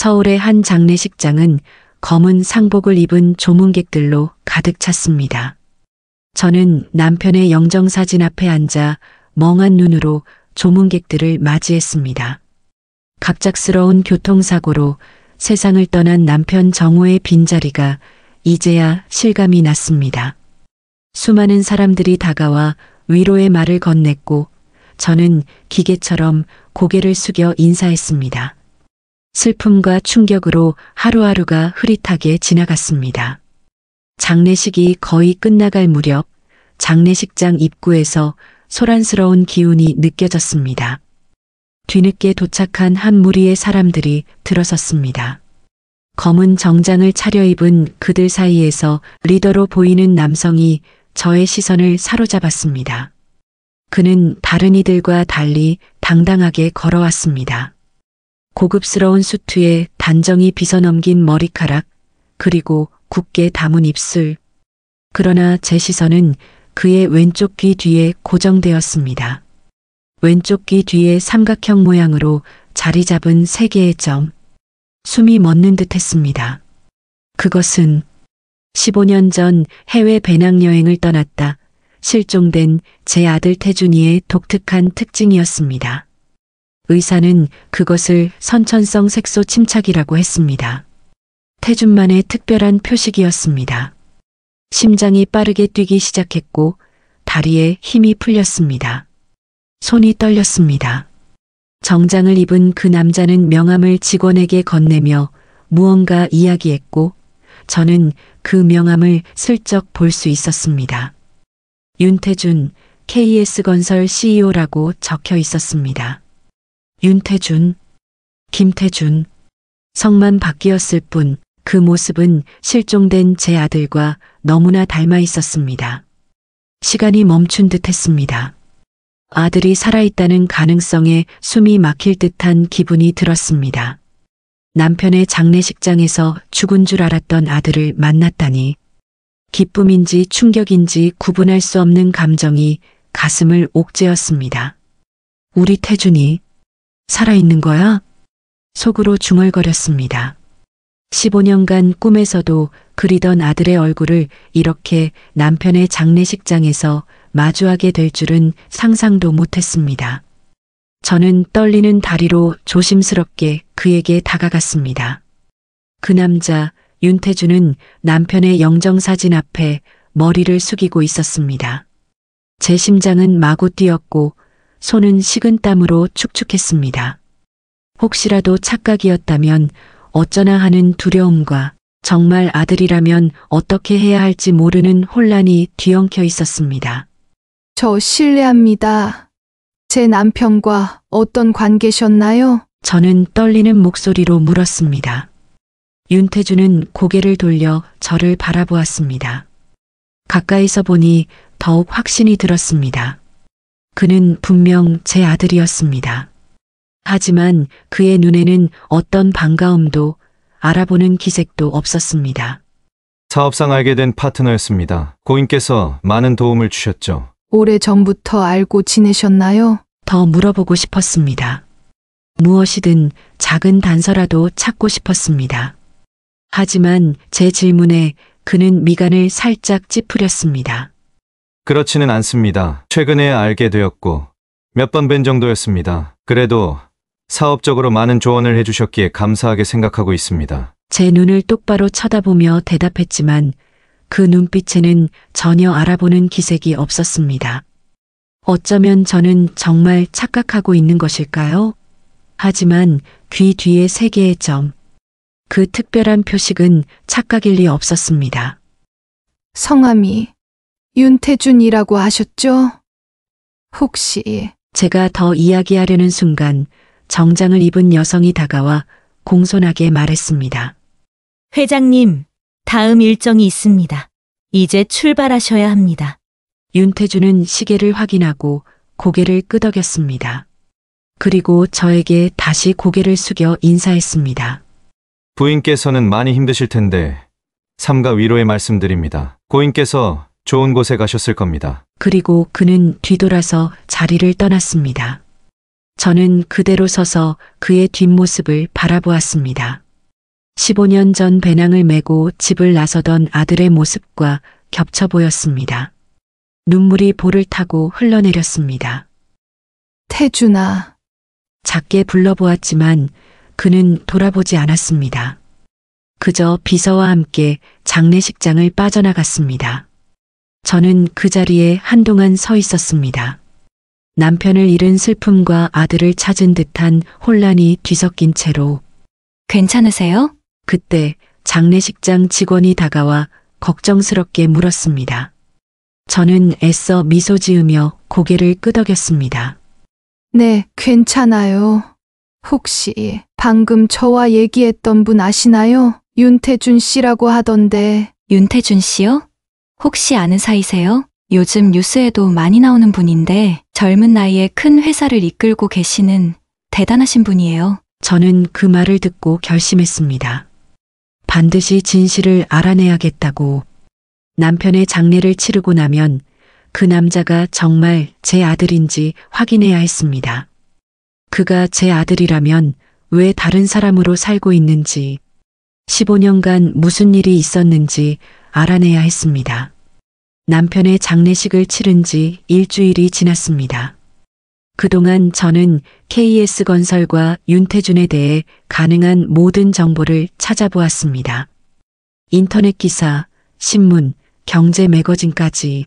서울의 한 장례식장은 검은 상복을 입은 조문객들로 가득 찼습니다. 저는 남편의 영정사진 앞에 앉아 멍한 눈으로 조문객들을 맞이했습니다. 갑작스러운 교통사고로 세상을 떠난 남편 정호의 빈자리가 이제야 실감이 났습니다. 수많은 사람들이 다가와 위로의 말을 건넸고 저는 기계처럼 고개를 숙여 인사했습니다. 슬픔과 충격으로 하루하루가 흐릿하게 지나갔습니다. 장례식이 거의 끝나갈 무렵 장례식장 입구에서 소란스러운 기운이 느껴졌습니다. 뒤늦게 도착한 한 무리의 사람들이 들어섰습니다. 검은 정장을 차려입은 그들 사이에서 리더로 보이는 남성이 저의 시선을 사로잡았습니다. 그는 다른 이들과 달리 당당하게 걸어왔습니다. 고급스러운 수트에 단정히 빗어넘긴 머리카락, 그리고 굳게 담은 입술. 그러나 제 시선은 그의 왼쪽 귀 뒤에 고정되었습니다. 왼쪽 귀 뒤에 삼각형 모양으로 자리 잡은 세 개의 점. 숨이 멎는 듯 했습니다. 그것은 15년 전 해외 배낭여행을 떠났다 실종된 제 아들 태준이의 독특한 특징이었습니다. 의사는 그것을 선천성 색소 침착이라고 했습니다. 태준만의 특별한 표식이었습니다. 심장이 빠르게 뛰기 시작했고 다리에 힘이 풀렸습니다. 손이 떨렸습니다. 정장을 입은 그 남자는 명함을 직원에게 건네며 무언가 이야기했고 저는 그 명함을 슬쩍 볼 수 있었습니다. 윤태준, KS건설 CEO라고 적혀 있었습니다. 윤태준, 김태준, 성만 바뀌었을 뿐 그 모습은 실종된 제 아들과 너무나 닮아 있었습니다. 시간이 멈춘 듯 했습니다. 아들이 살아있다는 가능성에 숨이 막힐 듯한 기분이 들었습니다. 남편의 장례식장에서 죽은 줄 알았던 아들을 만났다니 기쁨인지 충격인지 구분할 수 없는 감정이 가슴을 옥죄었습니다. 우리 태준이 살아있는 거야? 속으로 중얼거렸습니다. 15년간 꿈에서도 그리던 아들의 얼굴을 이렇게 남편의 장례식장에서 마주하게 될 줄은 상상도 못했습니다. 저는 떨리는 다리로 조심스럽게 그에게 다가갔습니다. 그 남자 윤태준은 남편의 영정사진 앞에 머리를 숙이고 있었습니다. 제 심장은 마구 뛰었고 손은 식은땀으로 축축했습니다. 혹시라도 착각이었다면 어쩌나 하는 두려움과 정말 아들이라면 어떻게 해야 할지 모르는 혼란이 뒤엉켜 있었습니다. 저 실례합니다. 제 남편과 어떤 관계셨나요? 저는 떨리는 목소리로 물었습니다. 윤태준은 고개를 돌려 저를 바라보았습니다. 가까이서 보니 더욱 확신이 들었습니다. 그는 분명 제 아들이었습니다. 하지만 그의 눈에는 어떤 반가움도 알아보는 기색도 없었습니다. 사업상 알게 된 파트너였습니다. 고인께서 많은 도움을 주셨죠. 오래전부터 알고 지내셨나요? 더 물어보고 싶었습니다. 무엇이든 작은 단서라도 찾고 싶었습니다. 하지만 제 질문에 그는 미간을 살짝 찌푸렸습니다. 그렇지는 않습니다. 최근에 알게 되었고 몇 번 뵌 정도였습니다. 그래도 사업적으로 많은 조언을 해주셨기에 감사하게 생각하고 있습니다. 제 눈을 똑바로 쳐다보며 대답했지만 그 눈빛에는 전혀 알아보는 기색이 없었습니다. 어쩌면 저는 정말 착각하고 있는 것일까요? 하지만 귀 뒤에 세 개의 점. 그 특별한 표식은 착각일 리 없었습니다. 성함이 윤태준이라고 하셨죠? 혹시 제가 더 이야기하려는 순간 정장을 입은 여성이 다가와 공손하게 말했습니다. 회장님, 다음 일정이 있습니다. 이제 출발하셔야 합니다. 윤태준은 시계를 확인하고 고개를 끄덕였습니다. 그리고 저에게 다시 고개를 숙여 인사했습니다. 부인께서는 많이 힘드실 텐데 삼가 위로의 말씀드립니다. 고인께서 좋은 곳에 가셨을 겁니다. 그리고 그는 뒤돌아서 자리를 떠났습니다. 저는 그대로 서서 그의 뒷모습을 바라보았습니다. 15년 전 배낭을 메고 집을 나서던 아들의 모습과 겹쳐 보였습니다. 눈물이 볼을 타고 흘러내렸습니다. 태준아, 작게 불러보았지만 그는 돌아보지 않았습니다. 그저 비서와 함께 장례식장을 빠져나갔습니다. 저는 그 자리에 한동안 서 있었습니다. 남편을 잃은 슬픔과 아들을 찾은 듯한 혼란이 뒤섞인 채로 괜찮으세요? 그때 장례식장 직원이 다가와 걱정스럽게 물었습니다. 저는 애써 미소 지으며 고개를 끄덕였습니다. 네, 괜찮아요. 혹시 방금 저와 얘기했던 분 아시나요? 윤태준 씨라고 하던데. 윤태준 씨요? 혹시 아는 사이세요? 요즘 뉴스에도 많이 나오는 분인데 젊은 나이에 큰 회사를 이끌고 계시는 대단하신 분이에요. 저는 그 말을 듣고 결심했습니다. 반드시 진실을 알아내야겠다고. 남편의 장례를 치르고 나면 그 남자가 정말 제 아들인지 확인해야 했습니다. 그가 제 아들이라면 왜 다른 사람으로 살고 있는지, 15년간 무슨 일이 있었는지 알아내야 했습니다. 남편의 장례식을 치른 지 일주일이 지났습니다. 그동안 저는 KS건설과 윤태준에 대해 가능한 모든 정보를 찾아보았습니다. 인터넷 기사, 신문, 경제 매거진까지.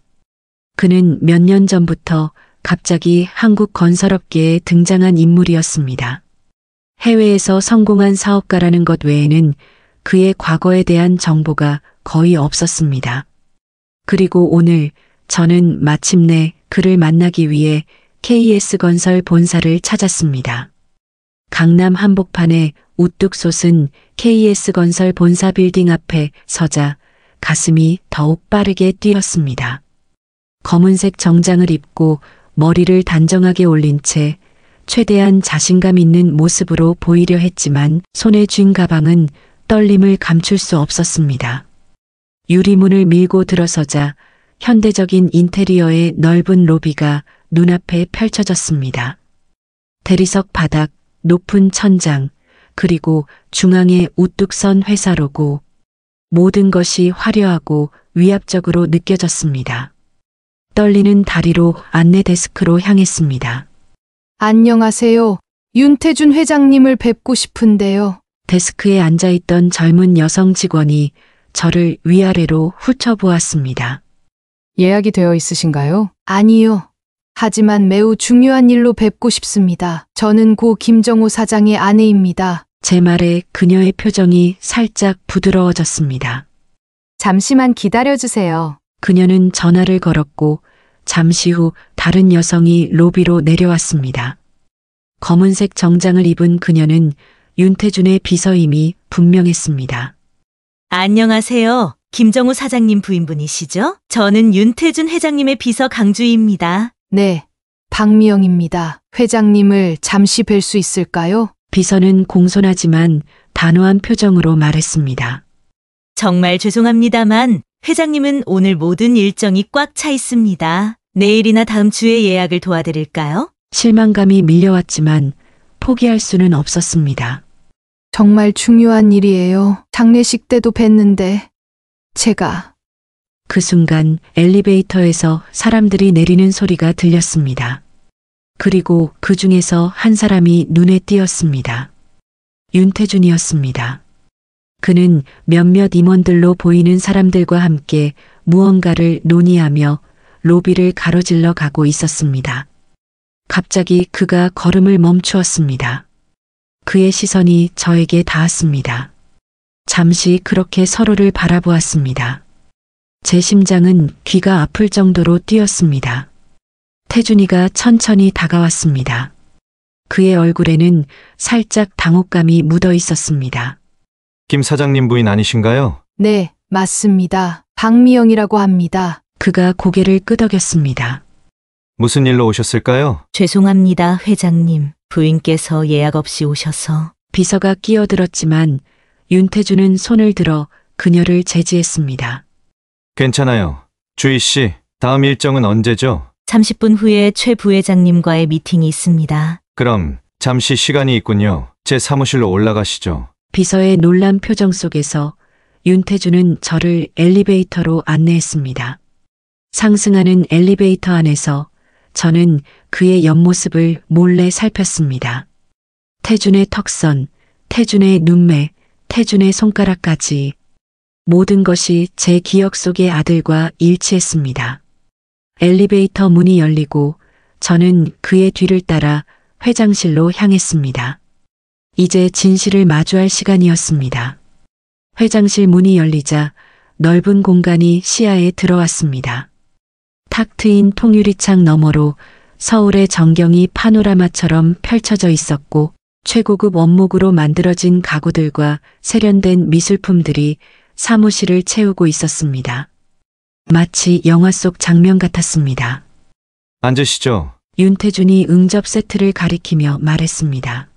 그는 몇 년 전부터 갑자기 한국 건설업계에 등장한 인물이었습니다. 해외에서 성공한 사업가라는 것 외에는 그의 과거에 대한 정보가 거의 없었습니다. 그리고 오늘 저는 마침내 그를 만나기 위해 KS건설 본사를 찾았습니다. 강남 한복판에 우뚝 솟은 KS건설 본사 빌딩 앞에 서자 가슴이 더욱 빠르게 뛰었습니다. 검은색 정장을 입고 머리를 단정하게 올린 채 최대한 자신감 있는 모습으로 보이려 했지만 손에 쥔 가방은 떨림을 감출 수 없었습니다. 유리문을 밀고 들어서자 현대적인 인테리어의 넓은 로비가 눈앞에 펼쳐졌습니다. 대리석 바닥, 높은 천장, 그리고 중앙에 우뚝 선 회사 로고. 모든 것이 화려하고 위압적으로 느껴졌습니다. 떨리는 다리로 안내 데스크로 향했습니다. 안녕하세요. 윤태준 회장님을 뵙고 싶은데요. 데스크에 앉아있던 젊은 여성 직원이 저를 위아래로 훑어보았습니다. 예약이 되어 있으신가요? 아니요. 하지만 매우 중요한 일로 뵙고 싶습니다. 저는 고 김정호 사장의 아내입니다. 제 말에 그녀의 표정이 살짝 부드러워졌습니다. 잠시만 기다려주세요. 그녀는 전화를 걸었고 잠시 후 다른 여성이 로비로 내려왔습니다. 검은색 정장을 입은 그녀는 윤태준의 비서임이 분명했습니다. 안녕하세요. 김정우 사장님 부인분이시죠? 저는 윤태준 회장님의 비서 강주희입니다. 네, 박미영입니다. 회장님을 잠시 뵐 수 있을까요? 비서는 공손하지만 단호한 표정으로 말했습니다. 정말 죄송합니다만 회장님은 오늘 모든 일정이 꽉 차 있습니다. 내일이나 다음 주에 예약을 도와드릴까요? 실망감이 밀려왔지만 포기할 수는 없었습니다. 정말 중요한 일이에요. 장례식 때도 뵀는데 제가 그 순간 엘리베이터에서 사람들이 내리는 소리가 들렸습니다. 그리고 그 중에서 한 사람이 눈에 띄었습니다. 윤태준이었습니다. 그는 몇몇 임원들로 보이는 사람들과 함께 무언가를 논의하며 로비를 가로질러 가고 있었습니다. 갑자기 그가 걸음을 멈추었습니다. 그의 시선이 저에게 닿았습니다. 잠시 그렇게 서로를 바라보았습니다. 제 심장은 귀가 아플 정도로 뛰었습니다. 태준이가 천천히 다가왔습니다. 그의 얼굴에는 살짝 당혹감이 묻어 있었습니다. 김 사장님 부인 아니신가요? 네, 맞습니다. 박미영이라고 합니다. 그가 고개를 끄덕였습니다. 무슨 일로 오셨을까요? 죄송합니다, 회장님. 부인께서 예약 없이 오셔서. 비서가 끼어들었지만 윤태준은 손을 들어 그녀를 제지했습니다. 괜찮아요. 주희 씨, 다음 일정은 언제죠? 30분 후에 최 부회장님과의 미팅이 있습니다. 그럼 잠시 시간이 있군요. 제 사무실로 올라가시죠. 비서의 놀란 표정 속에서 윤태주는 저를 엘리베이터로 안내했습니다. 상승하는 엘리베이터 안에서 저는 그의 옆모습을 몰래 살폈습니다. 태준의 턱선, 태준의 눈매, 태준의 손가락까지 모든 것이 제 기억 속의 아들과 일치했습니다. 엘리베이터 문이 열리고 저는 그의 뒤를 따라 회장실로 향했습니다. 이제 진실을 마주할 시간이었습니다. 회장실 문이 열리자 넓은 공간이 시야에 들어왔습니다. 탁 트인 통유리창 너머로 서울의 전경이 파노라마처럼 펼쳐져 있었고 최고급 원목으로 만들어진 가구들과 세련된 미술품들이 사무실을 채우고 있었습니다. 마치 영화 속 장면 같았습니다. 앉으시죠. 윤태준이 응접 세트를 가리키며 말했습니다.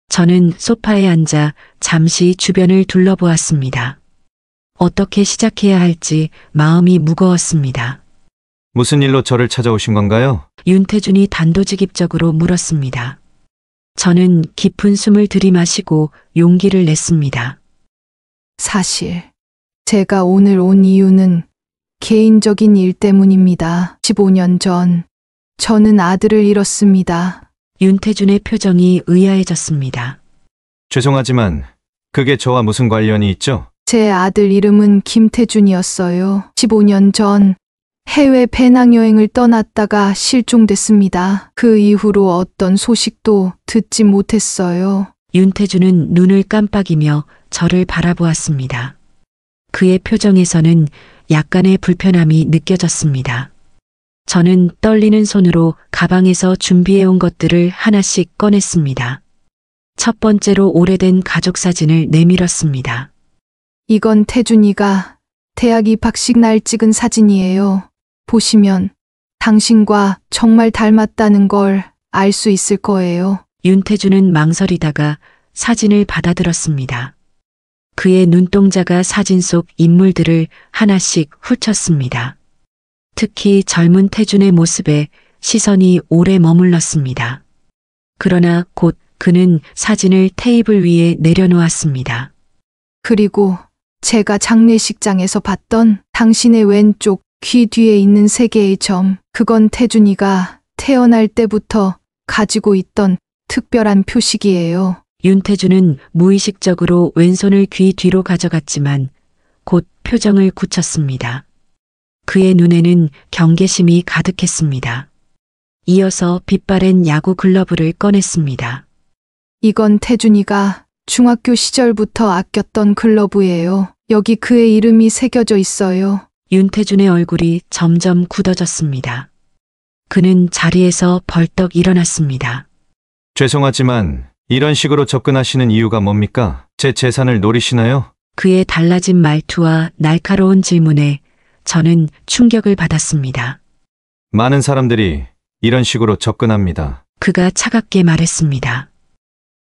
저는 소파에 앉아 잠시 주변을 둘러보았습니다. 어떻게 시작해야 할지 마음이 무거웠습니다. 무슨 일로 저를 찾아오신 건가요? 윤태준이 단도직입적으로 물었습니다. 저는 깊은 숨을 들이마시고 용기를 냈습니다. 사실 제가 오늘 온 이유는 개인적인 일 때문입니다. 15년 전 저는 아들을 잃었습니다. 윤태준의 표정이 의아해졌습니다. 죄송하지만 그게 저와 무슨 관련이 있죠? 제 아들 이름은 김태준이었어요. 15년 전 해외 배낭여행을 떠났다가 실종됐습니다. 그 이후로 어떤 소식도 듣지 못했어요. 윤태준은 눈을 깜빡이며 저를 바라보았습니다. 그의 표정에서는 약간의 불편함이 느껴졌습니다. 저는 떨리는 손으로 가방에서 준비해온 것들을 하나씩 꺼냈습니다. 첫 번째로 오래된 가족 사진을 내밀었습니다. 이건 태준이가 대학 입학식 날 찍은 사진이에요. 보시면 당신과 정말 닮았다는 걸 알 수 있을 거예요. 윤태준은 망설이다가 사진을 받아들었습니다. 그의 눈동자가 사진 속 인물들을 하나씩 훑었습니다. 특히 젊은 태준의 모습에 시선이 오래 머물렀습니다. 그러나 곧 그는 사진을 테이블 위에 내려놓았습니다. 그리고 제가 장례식장에서 봤던 당신의 왼쪽 귀 뒤에 있는 세 개의 점, 그건 태준이가 태어날 때부터 가지고 있던 특별한 표식이에요. 윤태준은 무의식적으로 왼손을 귀 뒤로 가져갔지만 곧 표정을 굳혔습니다. 그의 눈에는 경계심이 가득했습니다. 이어서 빛바랜 야구 글러브를 꺼냈습니다. 이건 태준이가 중학교 시절부터 아꼈던 글러브예요. 여기 그의 이름이 새겨져 있어요. 윤태준의 얼굴이 점점 굳어졌습니다. 그는 자리에서 벌떡 일어났습니다. 죄송하지만 이런 식으로 접근하시는 이유가 뭡니까? 제 재산을 노리시나요? 그의 달라진 말투와 날카로운 질문에 저는 충격을 받았습니다. 많은 사람들이 이런 식으로 접근합니다. 그가 차갑게 말했습니다.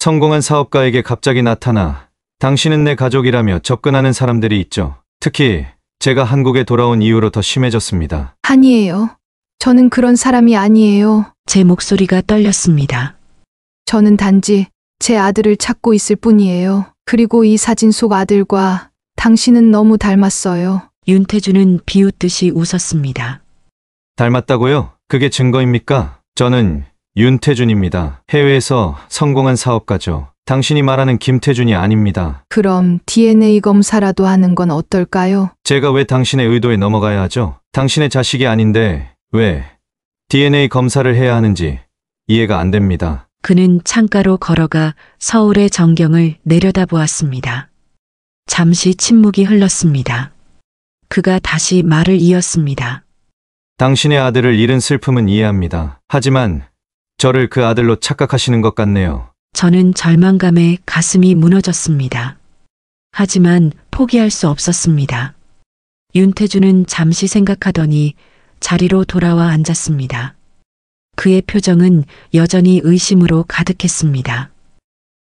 성공한 사업가에게 갑자기 나타나 당신은 내 가족이라며 접근하는 사람들이 있죠. 특히 제가 한국에 돌아온 이후로 더 심해졌습니다. 아니에요. 저는 그런 사람이 아니에요. 제 목소리가 떨렸습니다. 저는 단지 제 아들을 찾고 있을 뿐이에요. 그리고 이 사진 속 아들과 당신은 너무 닮았어요. 윤태준은 비웃듯이 웃었습니다. 닮았다고요? 그게 증거입니까? 저는 윤태준입니다. 해외에서 성공한 사업가죠. 당신이 말하는 김태준이 아닙니다. 그럼 DNA 검사라도 하는 건 어떨까요? 제가 왜 당신의 의도에 넘어가야 하죠? 당신의 자식이 아닌데 왜 DNA 검사를 해야 하는지 이해가 안 됩니다. 그는 창가로 걸어가 서울의 전경을 내려다보았습니다. 잠시 침묵이 흘렀습니다. 그가 다시 말을 이었습니다. 당신의 아들을 잃은 슬픔은 이해합니다. 하지만 저를 그 아들로 착각하시는 것 같네요. 저는 절망감에 가슴이 무너졌습니다. 하지만 포기할 수 없었습니다. 윤태준은 잠시 생각하더니 자리로 돌아와 앉았습니다. 그의 표정은 여전히 의심으로 가득했습니다.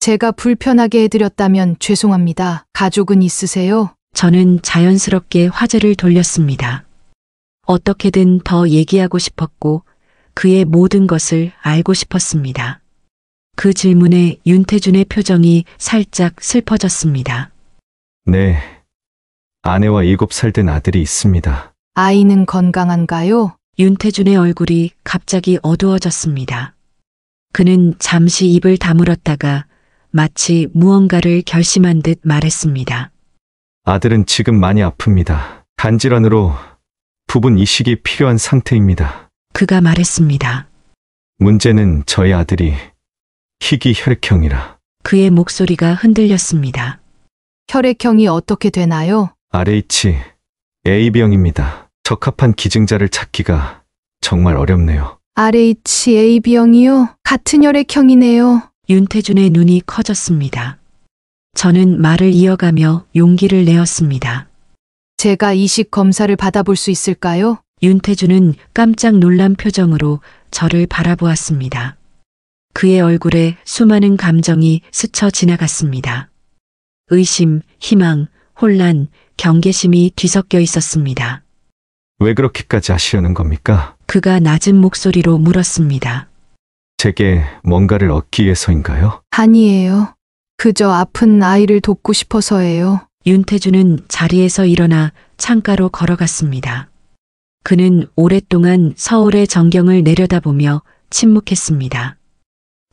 제가 불편하게 해드렸다면 죄송합니다. 가족은 있으세요? 저는 자연스럽게 화제를 돌렸습니다. 어떻게든 더 얘기하고 싶었고 그의 모든 것을 알고 싶었습니다. 그 질문에 윤태준의 표정이 살짝 슬퍼졌습니다. 네. 아내와 7살 된 아들이 있습니다. 아이는 건강한가요? 윤태준의 얼굴이 갑자기 어두워졌습니다. 그는 잠시 입을 다물었다가 마치 무언가를 결심한 듯 말했습니다. 아들은 지금 많이 아픕니다. 단질환으로 부분 이식이 필요한 상태입니다. 그가 말했습니다. 문제는 저희 아들이 희귀 혈액형이라 그의 목소리가 흔들렸습니다. 혈액형이 어떻게 되나요? RH AB형입니다. 적합한 기증자를 찾기가 정말 어렵네요. RHAB형이요? 같은 혈액형이네요. 윤태준의 눈이 커졌습니다. 저는 말을 이어가며 용기를 내었습니다. 제가 이식 검사를 받아볼 수 있을까요? 윤태준은 깜짝 놀란 표정으로 저를 바라보았습니다. 그의 얼굴에 수많은 감정이 스쳐 지나갔습니다. 의심, 희망, 혼란, 경계심이 뒤섞여 있었습니다. 왜 그렇게까지 하시려는 겁니까? 그가 낮은 목소리로 물었습니다. 제게 뭔가를 얻기 위해서인가요? 아니에요. 그저 아픈 아이를 돕고 싶어서예요. 윤태준은 자리에서 일어나 창가로 걸어갔습니다. 그는 오랫동안 서울의 전경을 내려다보며 침묵했습니다.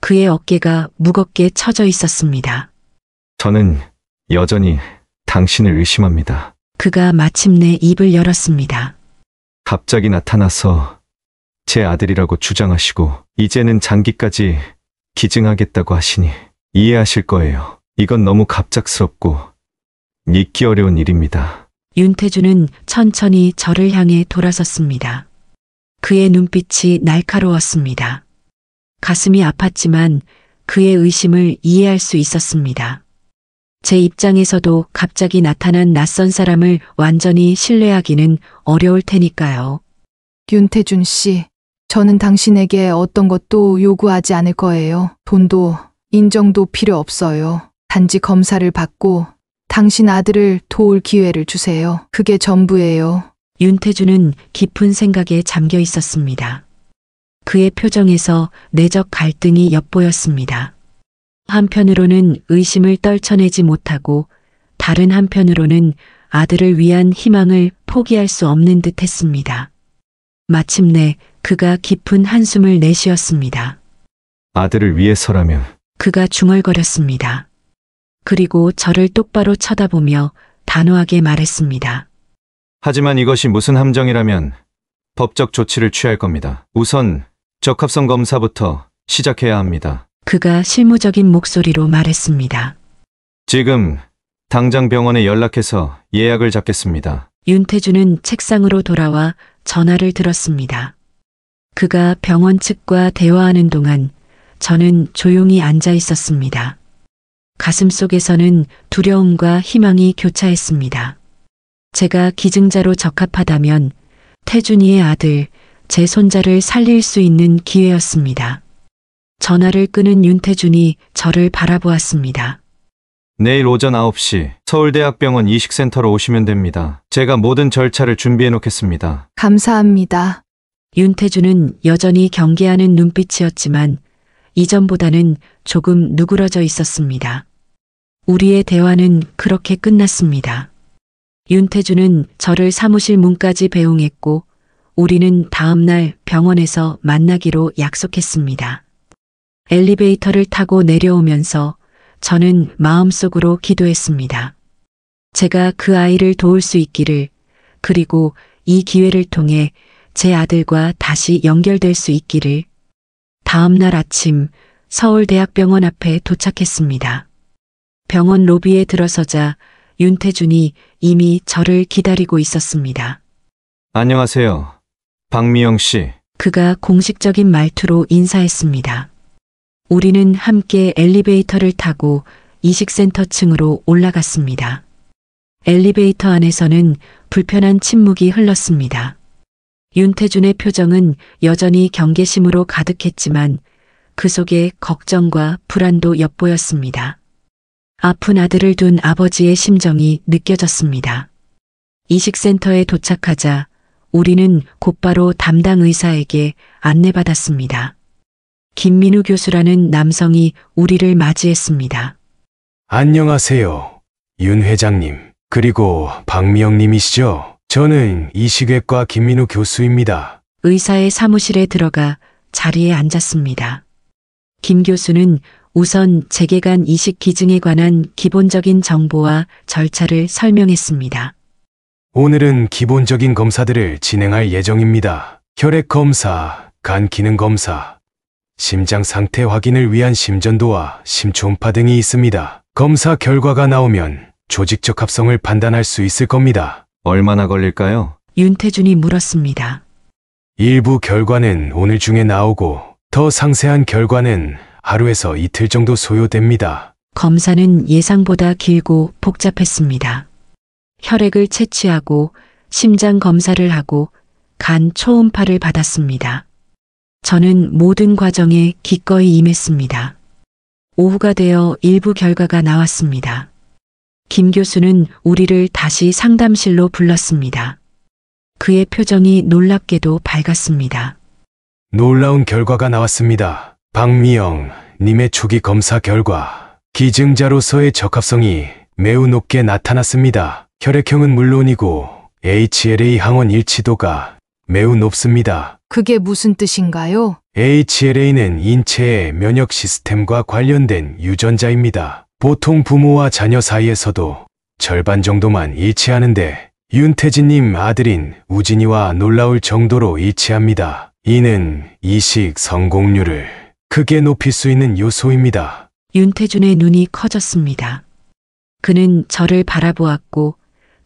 그의 어깨가 무겁게 처져 있었습니다. 저는 여전히 당신을 의심합니다. 그가 마침내 입을 열었습니다. 갑자기 나타나서 제 아들이라고 주장하시고 이제는 장기까지 기증하겠다고 하시니 이해하실 거예요. 이건 너무 갑작스럽고 믿기 어려운 일입니다. 윤태준은 천천히 저를 향해 돌아섰습니다. 그의 눈빛이 날카로웠습니다. 가슴이 아팠지만 그의 의심을 이해할 수 있었습니다. 제 입장에서도 갑자기 나타난 낯선 사람을 완전히 신뢰하기는 어려울 테니까요. 윤태준 씨, 저는 당신에게 어떤 것도 요구하지 않을 거예요. 돈도 인정도 필요 없어요. 단지 검사를 받고 당신 아들을 도울 기회를 주세요. 그게 전부예요. 윤태준은 깊은 생각에 잠겨 있었습니다. 그의 표정에서 내적 갈등이 엿보였습니다. 한편으로는 의심을 떨쳐내지 못하고 다른 한편으로는 아들을 위한 희망을 포기할 수 없는 듯 했습니다. 마침내 그가 깊은 한숨을 내쉬었습니다. 아들을 위해서라면 그가 중얼거렸습니다. 그리고 저를 똑바로 쳐다보며 단호하게 말했습니다. 하지만 이것이 무슨 함정이라면 법적 조치를 취할 겁니다. 우선 적합성 검사부터 시작해야 합니다. 그가 실무적인 목소리로 말했습니다. 지금 당장 병원에 연락해서 예약을 잡겠습니다. 윤태준은 책상으로 돌아와 전화를 들었습니다. 그가 병원 측과 대화하는 동안 저는 조용히 앉아 있었습니다. 가슴 속에서는 두려움과 희망이 교차했습니다. 제가 기증자로 적합하다면 태준이의 아들, 제 손자를 살릴 수 있는 기회였습니다. 전화를 끊은 윤태준이 저를 바라보았습니다. 내일 오전 9시 서울대학병원 이식센터로 오시면 됩니다. 제가 모든 절차를 준비해 놓겠습니다. 감사합니다. 윤태준은 여전히 경계하는 눈빛이었지만 이전보다는 조금 누그러져 있었습니다. 우리의 대화는 그렇게 끝났습니다. 윤태준은 저를 사무실 문까지 배웅했고 우리는 다음 날 병원에서 만나기로 약속했습니다. 엘리베이터를 타고 내려오면서 저는 마음속으로 기도했습니다. 제가 그 아이를 도울 수 있기를, 그리고 이 기회를 통해 제 아들과 다시 연결될 수 있기를. 다음 날 아침 서울대학병원 앞에 도착했습니다. 병원 로비에 들어서자 윤태준이 이미 저를 기다리고 있었습니다. 안녕하세요. 박미영 씨. 그가 공식적인 말투로 인사했습니다. 우리는 함께 엘리베이터를 타고 이식센터 층으로 올라갔습니다. 엘리베이터 안에서는 불편한 침묵이 흘렀습니다. 윤태준의 표정은 여전히 경계심으로 가득했지만 그 속에 걱정과 불안도 엿보였습니다. 아픈 아들을 둔 아버지의 심정이 느껴졌습니다. 이식센터에 도착하자 우리는 곧바로 담당 의사에게 안내받았습니다. 김민우 교수라는 남성이 우리를 맞이했습니다. 안녕하세요. 윤 회장님. 그리고 박미영 님이시죠? 저는 이식외과 김민우 교수입니다. 의사의 사무실에 들어가 자리에 앉았습니다. 김 교수는 우선 재개관 이식 기증에 관한 기본적인 정보와 절차를 설명했습니다. 오늘은 기본적인 검사들을 진행할 예정입니다. 혈액 검사, 간 기능 검사, 심장 상태 확인을 위한 심전도와 심초음파 등이 있습니다. 검사 결과가 나오면 조직 적합성을 판단할 수 있을 겁니다. 얼마나 걸릴까요? 윤태준이 물었습니다. 일부 결과는 오늘 중에 나오고 더 상세한 결과는 하루에서 이틀 정도 소요됩니다. 검사는 예상보다 길고 복잡했습니다. 혈액을 채취하고 심장 검사를 하고 간 초음파를 받았습니다. 저는 모든 과정에 기꺼이 임했습니다. 오후가 되어 일부 결과가 나왔습니다. 김 교수는 우리를 다시 상담실로 불렀습니다. 그의 표정이 놀랍게도 밝았습니다. 놀라운 결과가 나왔습니다. 박미영 님의 초기 검사 결과 기증자로서의 적합성이 매우 높게 나타났습니다. 혈액형은 물론이고 HLA 항원 일치도가 매우 높습니다. 그게 무슨 뜻인가요? HLA는 인체의 면역 시스템과 관련된 유전자입니다. 보통 부모와 자녀 사이에서도 절반 정도만 일치하는데 윤태진님 아들인 우진이와 놀라울 정도로 일치합니다. 이는 이식 성공률을 크게 높일 수 있는 요소입니다. 윤태준의 눈이 커졌습니다. 그는 저를 바라보았고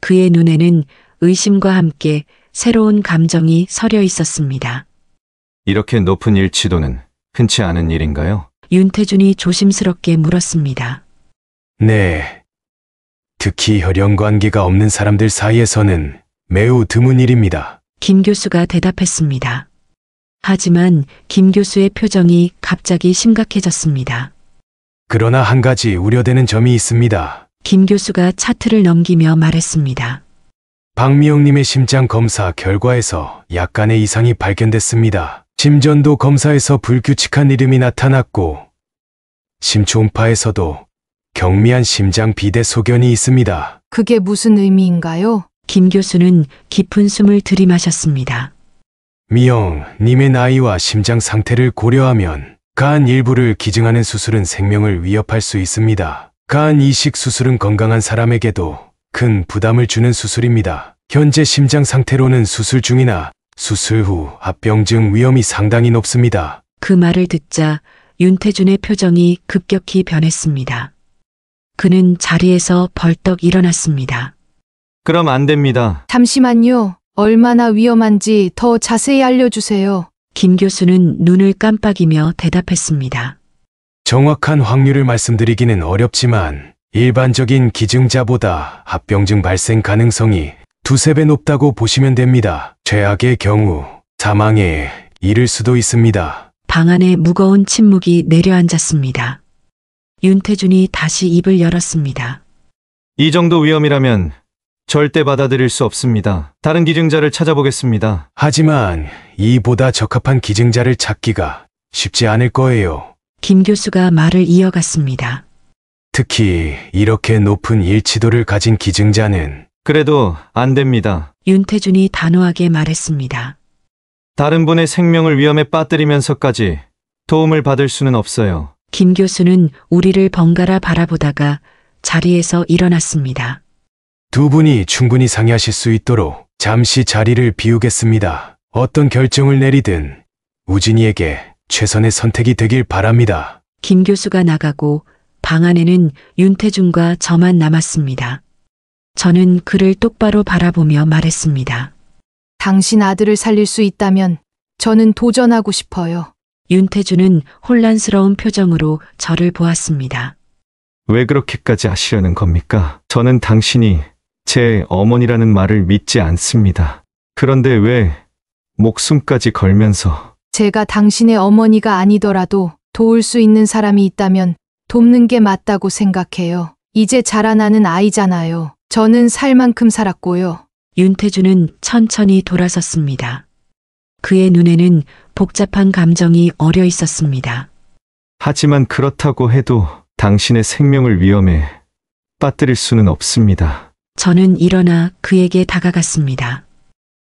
그의 눈에는 의심과 함께 새로운 감정이 서려 있었습니다. 이렇게 높은 일치도는 흔치 않은 일인가요? 윤태준이 조심스럽게 물었습니다. 네. 특히 혈연 관계가 없는 사람들 사이에서는 매우 드문 일입니다. 김 교수가 대답했습니다. 하지만 김 교수의 표정이 갑자기 심각해졌습니다. 그러나 한 가지 우려되는 점이 있습니다. 김 교수가 차트를 넘기며 말했습니다. 박미영님의 심장 검사 결과에서 약간의 이상이 발견됐습니다. 심전도 검사에서 불규칙한 이름이 나타났고 심초음파에서도 경미한 심장 비대 소견이 있습니다. 그게 무슨 의미인가요? 김 교수는 깊은 숨을 들이마셨습니다. 미영님의 나이와 심장 상태를 고려하면 간 일부를 기증하는 수술은 생명을 위협할 수 있습니다. 간 이식 수술은 건강한 사람에게도 큰 부담을 주는 수술입니다. 현재 심장 상태로는 수술 중이나 수술 후 합병증 위험이 상당히 높습니다. 그 말을 듣자 윤태준의 표정이 급격히 변했습니다. 그는 자리에서 벌떡 일어났습니다. 그럼 안 됩니다. 잠시만요. 얼마나 위험한지 더 자세히 알려주세요. 김 교수는 눈을 깜빡이며 대답했습니다. 정확한 확률을 말씀드리기는 어렵지만 일반적인 기증자보다 합병증 발생 가능성이 두세 배 높다고 보시면 됩니다. 최악의 경우 사망에 이를 수도 있습니다. 방 안에 무거운 침묵이 내려앉았습니다. 윤태준이 다시 입을 열었습니다. 이 정도 위험이라면 절대 받아들일 수 없습니다. 다른 기증자를 찾아보겠습니다. 하지만 이보다 적합한 기증자를 찾기가 쉽지 않을 거예요. 김 교수가 말을 이어갔습니다. 특히 이렇게 높은 일치도를 가진 기증자는 그래도 안 됩니다. 윤태준이 단호하게 말했습니다. 다른 분의 생명을 위험에 빠뜨리면서까지 도움을 받을 수는 없어요. 김 교수는 우리를 번갈아 바라보다가 자리에서 일어났습니다. 두 분이 충분히 상의하실 수 있도록 잠시 자리를 비우겠습니다. 어떤 결정을 내리든 우진이에게 최선의 선택이 되길 바랍니다. 김 교수가 나가고 방 안에는 윤태준과 저만 남았습니다. 저는 그를 똑바로 바라보며 말했습니다. 당신 아들을 살릴 수 있다면 저는 도전하고 싶어요. 윤태준은 혼란스러운 표정으로 저를 보았습니다. 왜 그렇게까지 하시려는 겁니까? 저는 당신이 제 어머니라는 말을 믿지 않습니다. 그런데 왜 목숨까지 걸면서 제가 당신의 어머니가 아니더라도 도울 수 있는 사람이 있다면 돕는 게 맞다고 생각해요. 이제 자라나는 아이잖아요. 저는 살 만큼 살았고요. 윤태준은 천천히 돌아섰습니다. 그의 눈에는 복잡한 감정이 어려 있었습니다. 하지만 그렇다고 해도 당신의 생명을 위험에 빠뜨릴 수는 없습니다. 저는 일어나 그에게 다가갔습니다.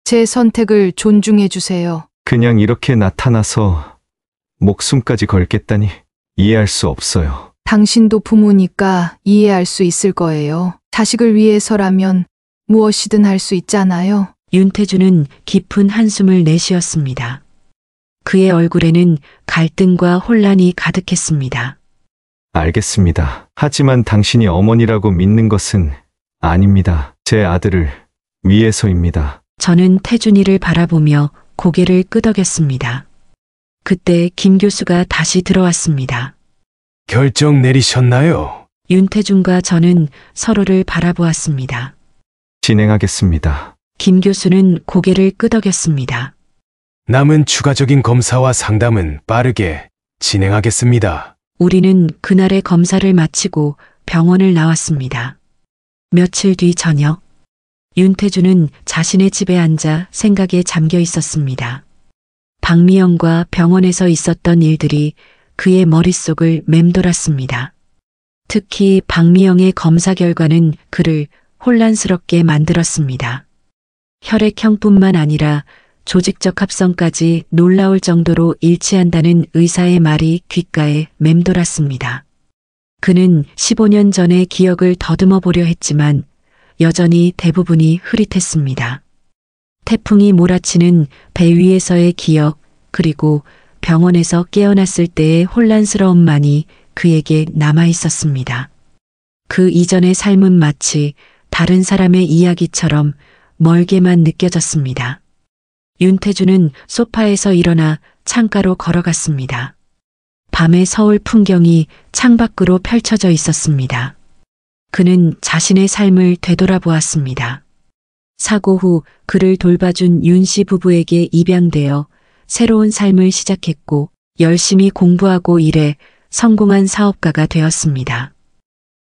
제 선택을 존중해 주세요. 그냥 이렇게 나타나서 목숨까지 걸겠다니 이해할 수 없어요. 당신도 부모니까 이해할 수 있을 거예요. 자식을 위해서라면 무엇이든 할 수 있잖아요. 윤태주는 깊은 한숨을 내쉬었습니다. 그의 얼굴에는 갈등과 혼란이 가득했습니다. 알겠습니다. 하지만 당신이 어머니라고 믿는 것은 아닙니다. 제 아들을 위해서입니다. 저는 태준이를 바라보며 고개를 끄덕였습니다. 그때 김 교수가 다시 들어왔습니다. 결정 내리셨나요? 윤태준과 저는 서로를 바라보았습니다. 진행하겠습니다. 김 교수는 고개를 끄덕였습니다. 남은 추가적인 검사와 상담은 빠르게 진행하겠습니다. 우리는 그날의 검사를 마치고 병원을 나왔습니다. 며칠 뒤 저녁, 윤태주는 자신의 집에 앉아 생각에 잠겨 있었습니다. 박미영과 병원에서 있었던 일들이 그의 머릿속을 맴돌았습니다. 특히 박미영의 검사 결과는 그를 혼란스럽게 만들었습니다. 혈액형뿐만 아니라 조직적 합성까지 놀라울 정도로 일치한다는 의사의 말이 귓가에 맴돌았습니다. 그는 15년 전의 기억을 더듬어 보려 했지만 여전히 대부분이 흐릿했습니다. 태풍이 몰아치는 배 위에서의 기억, 그리고 병원에서 깨어났을 때의 혼란스러움만이 그에게 남아 있었습니다. 그 이전의 삶은 마치 다른 사람의 이야기처럼 멀게만 느껴졌습니다. 윤태주는 소파에서 일어나 창가로 걸어갔습니다. 밤의 서울 풍경이 창밖으로 펼쳐져 있었습니다. 그는 자신의 삶을 되돌아보았습니다. 사고 후 그를 돌봐준 윤 씨 부부에게 입양되어 새로운 삶을 시작했고 열심히 공부하고 일해 성공한 사업가가 되었습니다.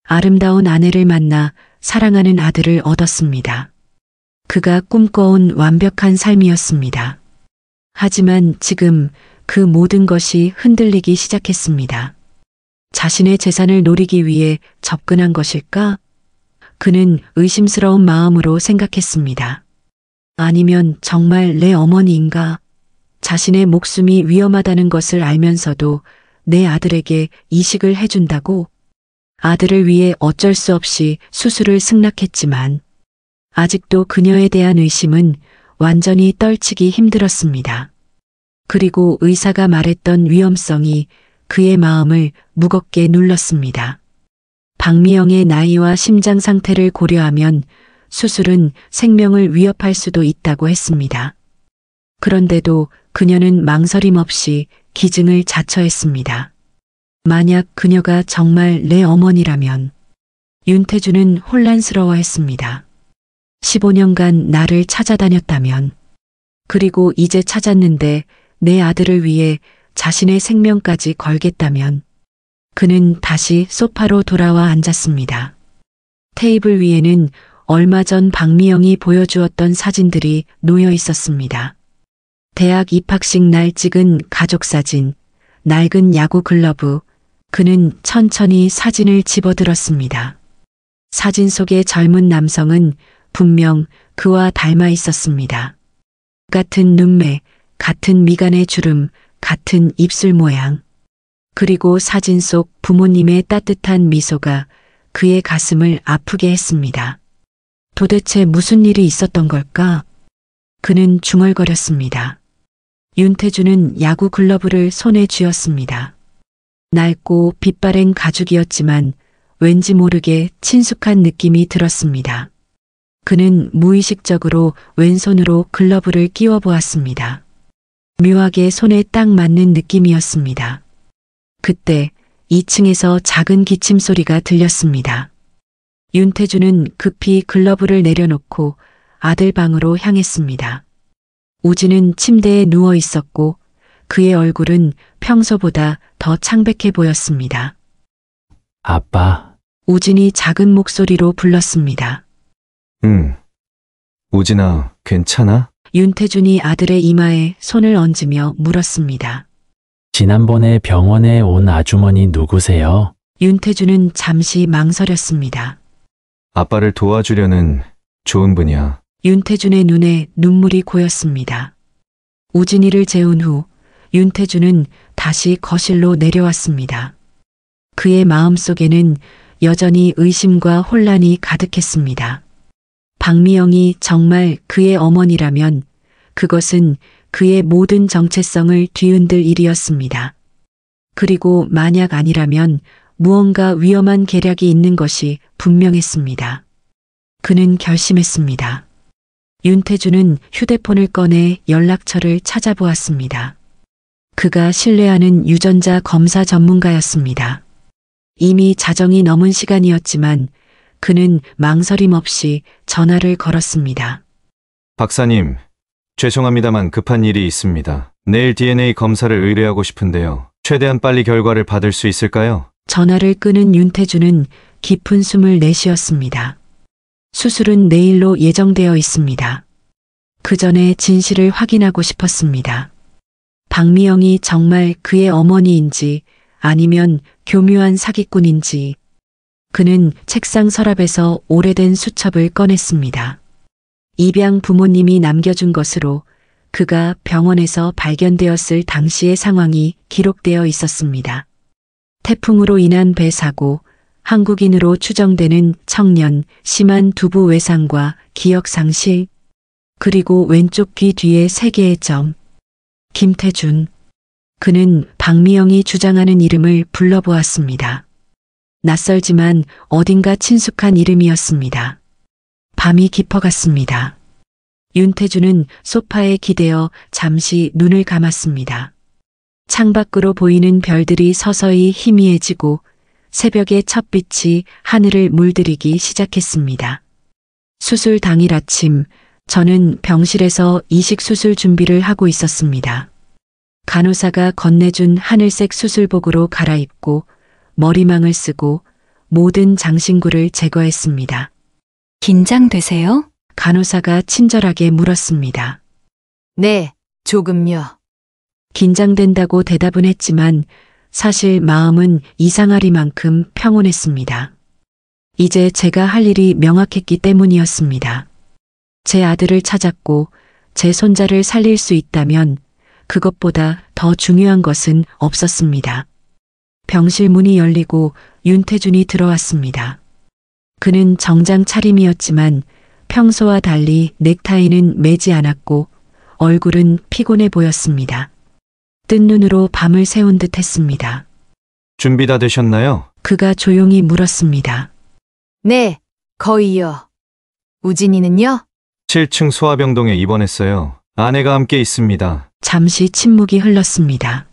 아름다운 아내를 만나 사랑하는 아들을 얻었습니다. 그가 꿈꿔온 완벽한 삶이었습니다. 하지만 지금 그 모든 것이 흔들리기 시작했습니다. 자신의 재산을 노리기 위해 접근한 것일까? 그는 의심스러운 마음으로 생각했습니다. 아니면 정말 내 어머니인가? 자신의 목숨이 위험하다는 것을 알면서도 내 아들에게 이식을 해준다고? 아들을 위해 어쩔 수 없이 수술을 승낙했지만 아직도 그녀에 대한 의심은 완전히 떨치기 힘들었습니다. 그리고 의사가 말했던 위험성이 그의 마음을 무겁게 눌렀습니다. 박미영의 나이와 심장 상태를 고려하면 수술은 생명을 위협할 수도 있다고 했습니다. 그런데도 그녀는 망설임 없이 기증을 자처했습니다. 만약 그녀가 정말 내 어머니라면 윤태주는 혼란스러워했습니다. 15년간 나를 찾아다녔다면, 그리고 이제 찾았는데 내 아들을 위해 자신의 생명까지 걸겠다면, 그는 다시 소파로 돌아와 앉았습니다. 테이블 위에는 얼마 전 박미영이 보여주었던 사진들이 놓여 있었습니다. 대학 입학식 날 찍은 가족사진, 낡은 야구 글러브. 그는 천천히 사진을 집어들었습니다. 사진 속의 젊은 남성은 분명 그와 닮아 있었습니다. 같은 눈매, 같은 미간의 주름, 같은 입술 모양. 그리고 사진 속 부모님의 따뜻한 미소가 그의 가슴을 아프게 했습니다. 도대체 무슨 일이 있었던 걸까? 그는 중얼거렸습니다. 윤태주는 야구 글러브를 손에 쥐었습니다. 낡고 빛바랜 가죽이었지만 왠지 모르게 친숙한 느낌이 들었습니다. 그는 무의식적으로 왼손으로 글러브를 끼워 보았습니다. 묘하게 손에 딱 맞는 느낌이었습니다. 그때 2층에서 작은 기침 소리가 들렸습니다. 윤태주는 급히 글러브를 내려놓고 아들 방으로 향했습니다. 우진은 침대에 누워 있었고 그의 얼굴은 평소보다 더 창백해 보였습니다. 아빠, 우진이 작은 목소리로 불렀습니다. 우진아, 괜찮아? 윤태준이 아들의 이마에 손을 얹으며 물었습니다. 지난번에 병원에 온 아주머니 누구세요? 윤태준은 잠시 망설였습니다. 아빠를 도와주려는 좋은 분이야. 윤태준의 눈에 눈물이 고였습니다. 우진이를 재운 후 윤태준은 다시 거실로 내려왔습니다. 그의 마음속에는 여전히 의심과 혼란이 가득했습니다. 박미영이 정말 그의 어머니라면 그것은 그의 모든 정체성을 뒤흔들 일이었습니다. 그리고 만약 아니라면 무언가 위험한 계략이 있는 것이 분명했습니다. 그는 결심했습니다. 윤태준은 휴대폰을 꺼내 연락처를 찾아보았습니다. 그가 신뢰하는 유전자 검사 전문가였습니다. 이미 자정이 넘은 시간이었지만 그는 망설임 없이 전화를 걸었습니다. 박사님, 죄송합니다만 급한 일이 있습니다. 내일 DNA 검사를 의뢰하고 싶은데요. 최대한 빨리 결과를 받을 수 있을까요? 전화를 끄는 윤태준은 깊은 숨을 내쉬었습니다. 수술은 내일로 예정되어 있습니다. 그 전에 진실을 확인하고 싶었습니다. 박미영이 정말 그의 어머니인지 아니면 교묘한 사기꾼인지. 그는 책상 서랍에서 오래된 수첩을 꺼냈습니다. 입양 부모님이 남겨준 것으로 그가 병원에서 발견되었을 당시의 상황이 기록되어 있었습니다. 태풍으로 인한 배 사고, 한국인으로 추정되는 청년, 심한 두부 외상과 기억 상실, 그리고 왼쪽 귀 뒤에 3개의 점. 김태준. 그는 박미영이 주장하는 이름을 불러보았습니다. 낯설지만 어딘가 친숙한 이름이었습니다. 밤이 깊어갔습니다. 윤태준은 소파에 기대어 잠시 눈을 감았습니다. 창밖으로 보이는 별들이 서서히 희미해지고 새벽의 첫 빛이 하늘을 물들이기 시작했습니다. 수술 당일 아침, 저는 병실에서 이식 수술 준비를 하고 있었습니다. 간호사가 건네준 하늘색 수술복으로 갈아입고 머리망을 쓰고 모든 장신구를 제거했습니다. 긴장되세요? 간호사가 친절하게 물었습니다. 네, 조금요. 긴장된다고 대답은 했지만 사실 마음은 이상하리만큼 평온했습니다. 이제 제가 할 일이 명확했기 때문이었습니다. 제 아들을 찾았고 제 손자를 살릴 수 있다면 그것보다 더 중요한 것은 없었습니다. 병실 문이 열리고 윤태준이 들어왔습니다. 그는 정장 차림이었지만 평소와 달리 넥타이는 매지 않았고 얼굴은 피곤해 보였습니다. 뜬 눈으로 밤을 새운 듯 했습니다. 준비 다 되셨나요? 그가 조용히 물었습니다. 네, 거의요. 우진이는요? 7층 소아병동에 입원했어요. 아내가 함께 있습니다. 잠시 침묵이 흘렀습니다.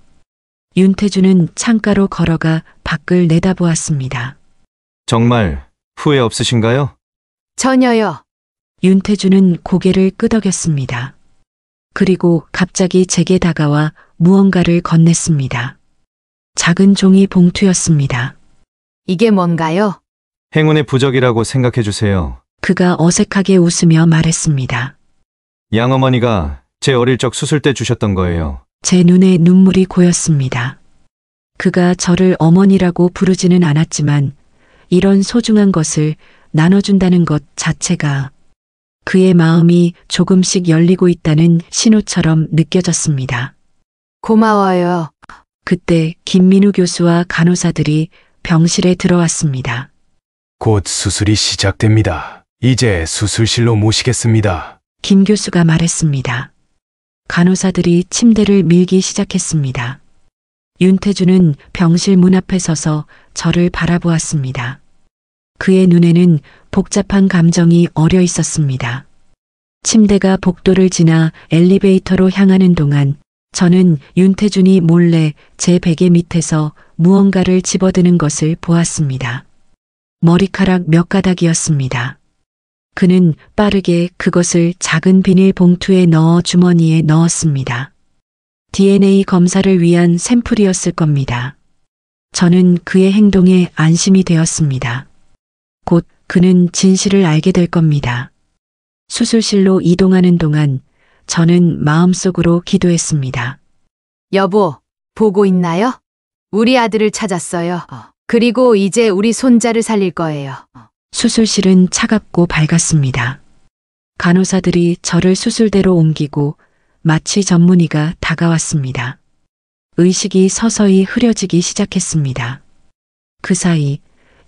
윤태준은 창가로 걸어가 밖을 내다보았습니다. 정말 후회 없으신가요? 전혀요. 윤태준은 고개를 끄덕였습니다. 그리고 갑자기 제게 다가와 무언가를 건넸습니다. 작은 종이 봉투였습니다. 이게 뭔가요? 행운의 부적이라고 생각해 주세요. 그가 어색하게 웃으며 말했습니다. 양어머니가 제 어릴 적 수술 때 주셨던 거예요. 제 눈에 눈물이 고였습니다. 그가 저를 어머니라고 부르지는 않았지만 이런 소중한 것을 나눠준다는 것 자체가 그의 마음이 조금씩 열리고 있다는 신호처럼 느껴졌습니다. 고마워요. 그때 김민우 교수와 간호사들이 병실에 들어왔습니다. 곧 수술이 시작됩니다. 이제 수술실로 모시겠습니다. 김 교수가 말했습니다. 간호사들이 침대를 밀기 시작했습니다. 윤태준은 병실 문 앞에 서서 저를 바라보았습니다. 그의 눈에는 복잡한 감정이 어려 있었습니다. 침대가 복도를 지나 엘리베이터로 향하는 동안 저는 윤태준이 몰래 제 베개 밑에서 무언가를 집어드는 것을 보았습니다. 머리카락 몇 가닥이었습니다. 그는 빠르게 그것을 작은 비닐 봉투에 넣어 주머니에 넣었습니다. DNA 검사를 위한 샘플이었을 겁니다. 저는 그의 행동에 안심이 되었습니다. 곧 그는 진실을 알게 될 겁니다. 수술실로 이동하는 동안 저는 마음속으로 기도했습니다. 여보, 보고 있나요? 우리 아들을 찾았어요. 그리고 이제 우리 손자를 살릴 거예요. 수술실은 차갑고 밝았습니다. 간호사들이 저를 수술대로 옮기고 마취 전문의가 다가왔습니다. 의식이 서서히 흐려지기 시작했습니다. 그 사이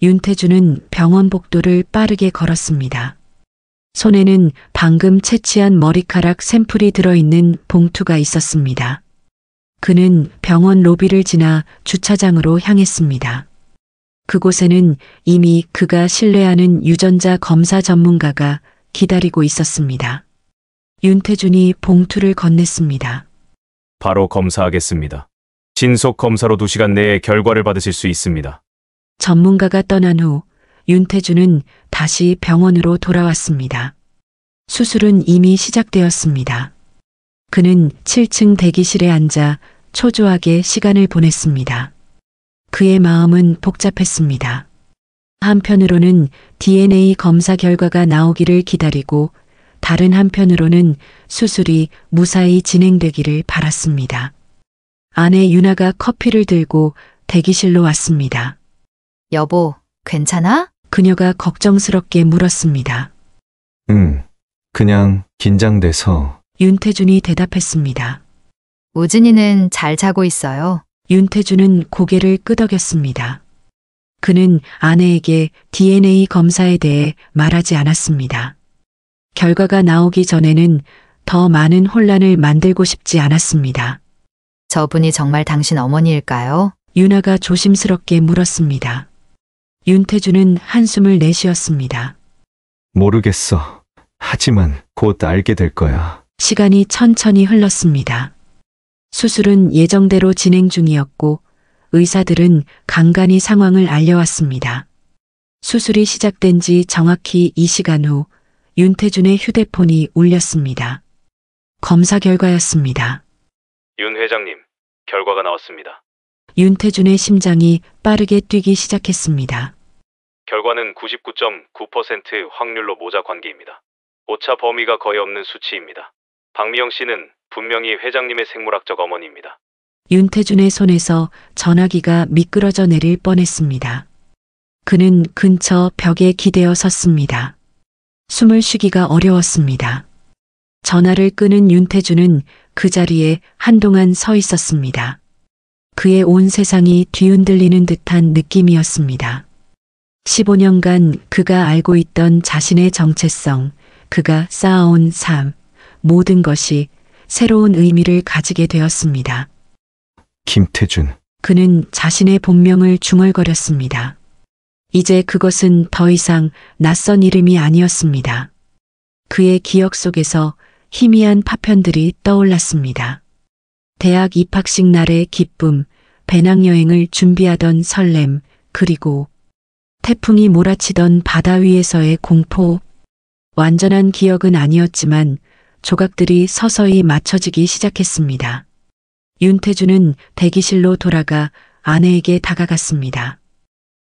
윤태주는 병원 복도를 빠르게 걸었습니다. 손에는 방금 채취한 머리카락 샘플이 들어있는 봉투가 있었습니다. 그는 병원 로비를 지나 주차장으로 향했습니다. 그곳에는 이미 그가 신뢰하는 유전자 검사 전문가가 기다리고 있었습니다. 윤태준이 봉투를 건넸습니다. 바로 검사하겠습니다. 신속 검사로 2시간 내에 결과를 받으실 수 있습니다. 전문가가 떠난 후 윤태준은 다시 병원으로 돌아왔습니다. 수술은 이미 시작되었습니다. 그는 7층 대기실에 앉아 초조하게 시간을 보냈습니다. 그의 마음은 복잡했습니다. 한편으로는 DNA 검사 결과가 나오기를 기다리고 다른 한편으로는 수술이 무사히 진행되기를 바랐습니다. 아내 유나가 커피를 들고 대기실로 왔습니다. 여보, 괜찮아? 그녀가 걱정스럽게 물었습니다. 그냥 긴장돼서. 윤태준이 대답했습니다. 우진이는 잘 자고 있어요. 윤태준은 고개를 끄덕였습니다. 그는 아내에게 DNA 검사에 대해 말하지 않았습니다. 결과가 나오기 전에는 더 많은 혼란을 만들고 싶지 않았습니다. 저분이 정말 당신 어머니일까요? 유나가 조심스럽게 물었습니다. 윤태준은 한숨을 내쉬었습니다. 모르겠어. 하지만 곧 알게 될 거야. 시간이 천천히 흘렀습니다. 수술은 예정대로 진행 중이었고 의사들은 간간히 상황을 알려왔습니다. 수술이 시작된 지 정확히 2시간 후 윤태준의 휴대폰이 울렸습니다. 검사 결과였습니다. 윤 회장님, 결과가 나왔습니다. 윤태준의 심장이 빠르게 뛰기 시작했습니다. 결과는 99.9% 확률로 모자 관계입니다. 오차 범위가 거의 없는 수치입니다. 박미영 씨는 분명히 회장님의 생물학적 어머니입니다. 윤태준의 손에서 전화기가 미끄러져 내릴 뻔했습니다. 그는 근처 벽에 기대어 섰습니다. 숨을 쉬기가 어려웠습니다. 전화를 끄는 윤태준은 그 자리에 한동안 서 있었습니다. 그의 온 세상이 뒤흔들리는 듯한 느낌이었습니다. 15년간 그가 알고 있던 자신의 정체성, 그가 쌓아온 삶, 모든 것이 새로운 의미를 가지게 되었습니다. 김태준. 그는 자신의 본명을 중얼거렸습니다. 이제 그것은 더 이상 낯선 이름이 아니었습니다. 그의 기억 속에서 희미한 파편들이 떠올랐습니다. 대학 입학식 날의 기쁨, 배낭여행을 준비하던 설렘, 그리고 태풍이 몰아치던 바다 위에서의 공포. 완전한 기억은 아니었지만 조각들이 서서히 맞춰지기 시작했습니다. 윤태준은 대기실로 돌아가 아내에게 다가갔습니다.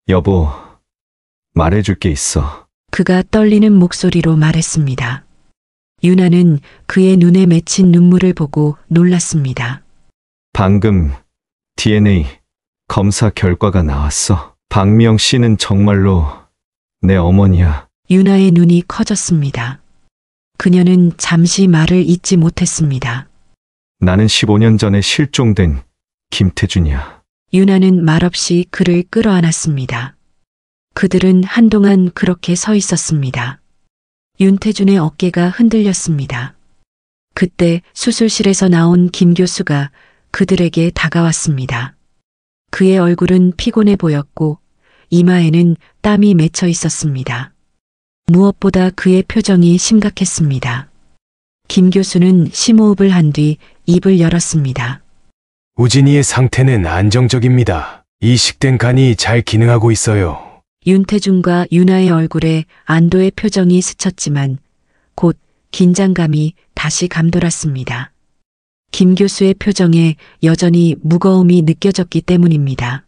여보, 말해줄 게 있어. 그가 떨리는 목소리로 말했습니다. 유나는 그의 눈에 맺힌 눈물을 보고 놀랐습니다. 방금 DNA 검사 결과가 나왔어. 박미영 씨는 정말로 내 어머니야. 유나의 눈이 커졌습니다. 그녀는 잠시 말을 잇지 못했습니다. 나는 15년 전에 실종된 김태준이야. 유나는 말없이 그를 끌어안았습니다. 그들은 한동안 그렇게 서 있었습니다. 윤태준의 어깨가 흔들렸습니다. 그때 수술실에서 나온 김 교수가 그들에게 다가왔습니다. 그의 얼굴은 피곤해 보였고 이마에는 땀이 맺혀 있었습니다. 무엇보다 그의 표정이 심각했습니다. 김 교수는 심호흡을 한 뒤 입을 열었습니다. 우진이의 상태는 안정적입니다. 이식된 간이 잘 기능하고 있어요. 윤태준과 유나의 얼굴에 안도의 표정이 스쳤지만 곧 긴장감이 다시 감돌았습니다. 김 교수의 표정에 여전히 무거움이 느껴졌기 때문입니다.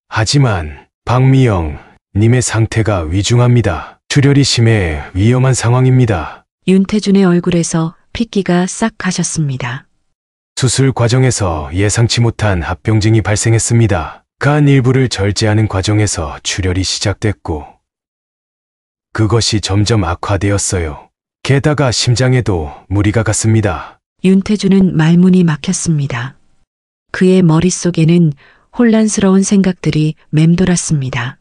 하지만 박미영 님의 상태가 위중합니다. 출혈이 심해 위험한 상황입니다. 윤태준의 얼굴에서 핏기가 싹 가셨습니다. 수술 과정에서 예상치 못한 합병증이 발생했습니다. 간 일부를 절제하는 과정에서 출혈이 시작됐고, 그것이 점점 악화되었어요. 게다가 심장에도 무리가 갔습니다. 윤태주는 말문이 막혔습니다. 그의 머릿속에는 혼란스러운 생각들이 맴돌았습니다.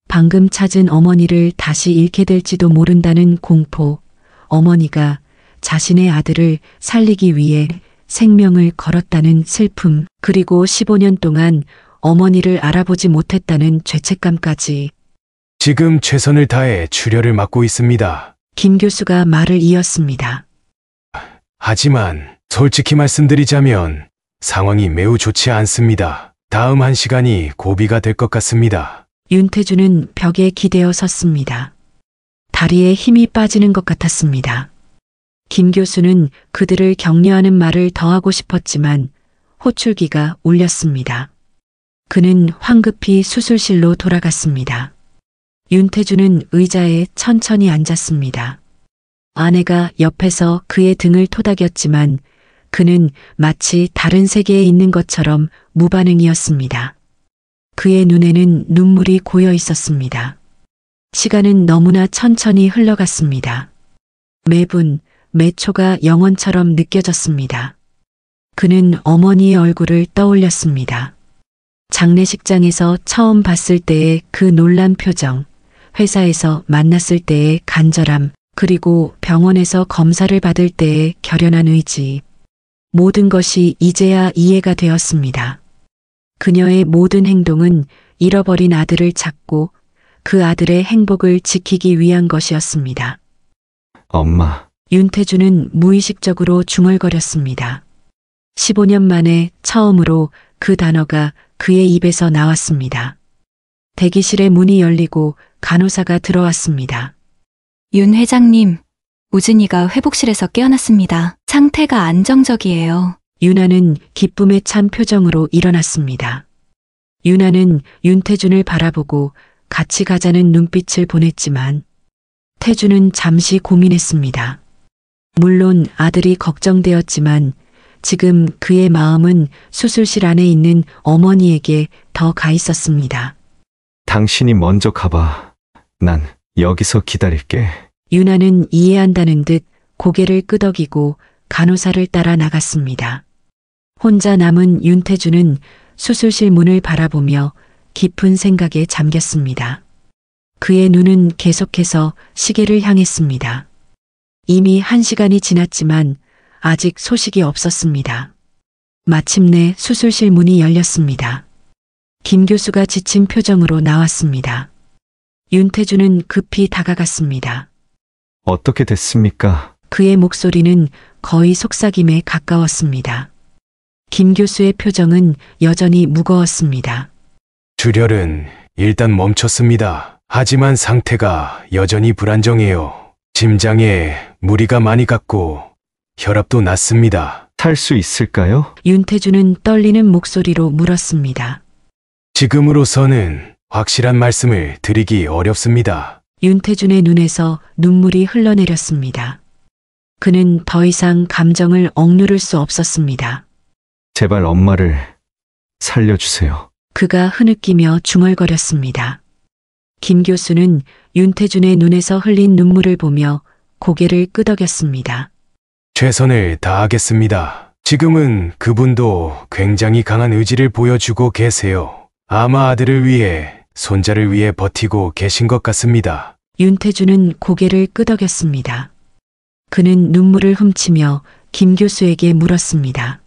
방금 찾은 어머니를 다시 잃게 될지도 모른다는 공포, 어머니가 자신의 아들을 살리기 위해 생명을 걸었다는 슬픔, 그리고 15년 동안 어머니를 알아보지 못했다는 죄책감까지. 지금 최선을 다해 출혈을 막고 있습니다. 김 교수가 말을 이었습니다. 하지만 솔직히 말씀드리자면 상황이 매우 좋지 않습니다. 다음 1시간이 고비가 될 것 같습니다. 윤태주는 벽에 기대어 섰습니다. 다리에 힘이 빠지는 것 같았습니다. 김 교수는 그들을 격려하는 말을 더하고 싶었지만 호출기가 울렸습니다. 그는 황급히 수술실로 돌아갔습니다. 윤태주는 의자에 천천히 앉았습니다. 아내가 옆에서 그의 등을 토닥였지만 그는 마치 다른 세계에 있는 것처럼 무반응이었습니다. 그의 눈에는 눈물이 고여 있었습니다. 시간은 너무나 천천히 흘러갔습니다. 매분, 매 초가 영원처럼 느껴졌습니다. 그는 어머니의 얼굴을 떠올렸습니다. 장례식장에서 처음 봤을 때의 그 놀란 표정, 회사에서 만났을 때의 간절함, 그리고 병원에서 검사를 받을 때의 결연한 의지. 모든 것이 이제야 이해가 되었습니다. 그녀의 모든 행동은 잃어버린 아들을 찾고 그 아들의 행복을 지키기 위한 것이었습니다. 엄마, 윤태주는 무의식적으로 중얼거렸습니다. 15년 만에 처음으로 그 단어가 그의 입에서 나왔습니다. 대기실의 문이 열리고 간호사가 들어왔습니다. 윤 회장님, 우진이가 회복실에서 깨어났습니다. 상태가 안정적이에요. 윤아는 기쁨에 찬 표정으로 일어났습니다. 윤아는 윤태준을 바라보고 같이 가자는 눈빛을 보냈지만 태준은 잠시 고민했습니다. 물론 아들이 걱정되었지만 지금 그의 마음은 수술실 안에 있는 어머니에게 더 가 있었습니다. 당신이 먼저 가봐. 난 여기서 기다릴게. 윤아는 이해한다는 듯 고개를 끄덕이고 간호사를 따라 나갔습니다. 혼자 남은 윤태주는 수술실 문을 바라보며 깊은 생각에 잠겼습니다. 그의 눈은 계속해서 시계를 향했습니다. 이미 1시간이 지났지만 아직 소식이 없었습니다. 마침내 수술실 문이 열렸습니다. 김 교수가 지친 표정으로 나왔습니다. 윤태주는 급히 다가갔습니다. 어떻게 됐습니까? 그의 목소리는 거의 속삭임에 가까웠습니다. 김 교수의 표정은 여전히 무거웠습니다. 출혈은 일단 멈췄습니다. 하지만 상태가 여전히 불안정해요. 심장에 무리가 많이 갔고 혈압도 낮습니다. 살 수 있을까요? 윤태주는 떨리는 목소리로 물었습니다. 지금으로서는 확실한 말씀을 드리기 어렵습니다. 윤태준의 눈에서 눈물이 흘러내렸습니다. 그는 더 이상 감정을 억누를 수 없었습니다. 제발 엄마를 살려주세요. 그가 흐느끼며 중얼거렸습니다. 김 교수는 윤태준의 눈에서 흘린 눈물을 보며 고개를 끄덕였습니다. 최선을 다하겠습니다. 지금은 그분도 굉장히 강한 의지를 보여주고 계세요. 아마 아들을 위해, 손자를 위해 버티고 계신 것 같습니다. 윤태준은 고개를 끄덕였습니다. 그는 눈물을 훔치며 김 교수에게 물었습니다.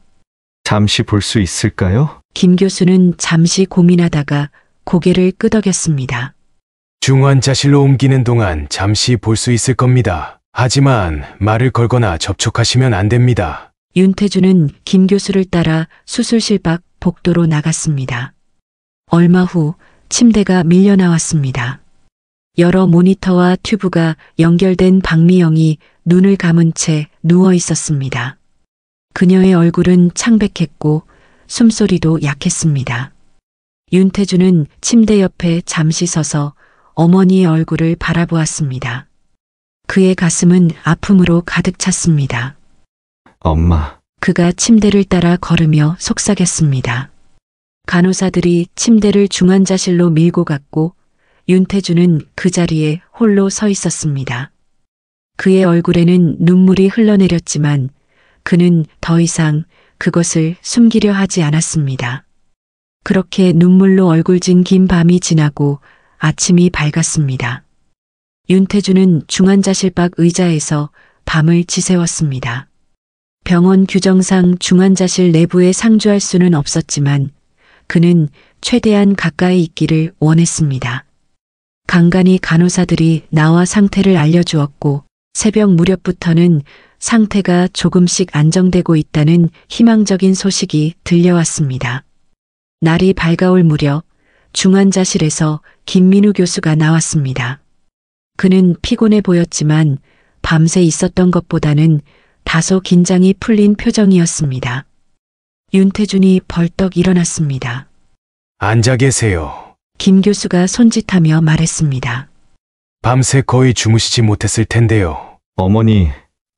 잠시 볼 수 있을까요? 김 교수는 잠시 고민하다가 고개를 끄덕였습니다. 중환자실로 옮기는 동안 잠시 볼 수 있을 겁니다. 하지만 말을 걸거나 접촉하시면 안 됩니다. 윤태준은 김 교수를 따라 수술실 밖 복도로 나갔습니다. 얼마 후 침대가 밀려 나왔습니다. 여러 모니터와 튜브가 연결된 박미영이 눈을 감은 채 누워 있었습니다. 그녀의 얼굴은 창백했고 숨소리도 약했습니다. 윤태준은 침대 옆에 잠시 서서 어머니의 얼굴을 바라보았습니다. 그의 가슴은 아픔으로 가득 찼습니다. 엄마. 그가 침대를 따라 걸으며 속삭였습니다. 간호사들이 침대를 중환자실로 밀고 갔고 윤태주는 그 자리에 홀로 서 있었습니다. 그의 얼굴에는 눈물이 흘러내렸지만 그는 더 이상 그것을 숨기려 하지 않았습니다. 그렇게 눈물로 얼굴진 긴 밤이 지나고 아침이 밝았습니다. 윤태주는 중환자실 밖 의자에서 밤을 지새웠습니다. 병원 규정상 중환자실 내부에 상주할 수는 없었지만 그는 최대한 가까이 있기를 원했습니다. 간간히 간호사들이 나와 상태를 알려주었고 새벽 무렵부터는 상태가 조금씩 안정되고 있다는 희망적인 소식이 들려왔습니다. 날이 밝아올 무렵 중환자실에서 김민우 교수가 나왔습니다. 그는 피곤해 보였지만 밤새 있었던 것보다는 다소 긴장이 풀린 표정이었습니다. 윤태준이 벌떡 일어났습니다. 앉아 계세요. 김 교수가 손짓하며 말했습니다. 밤새 거의 주무시지 못했을 텐데요. 어머니,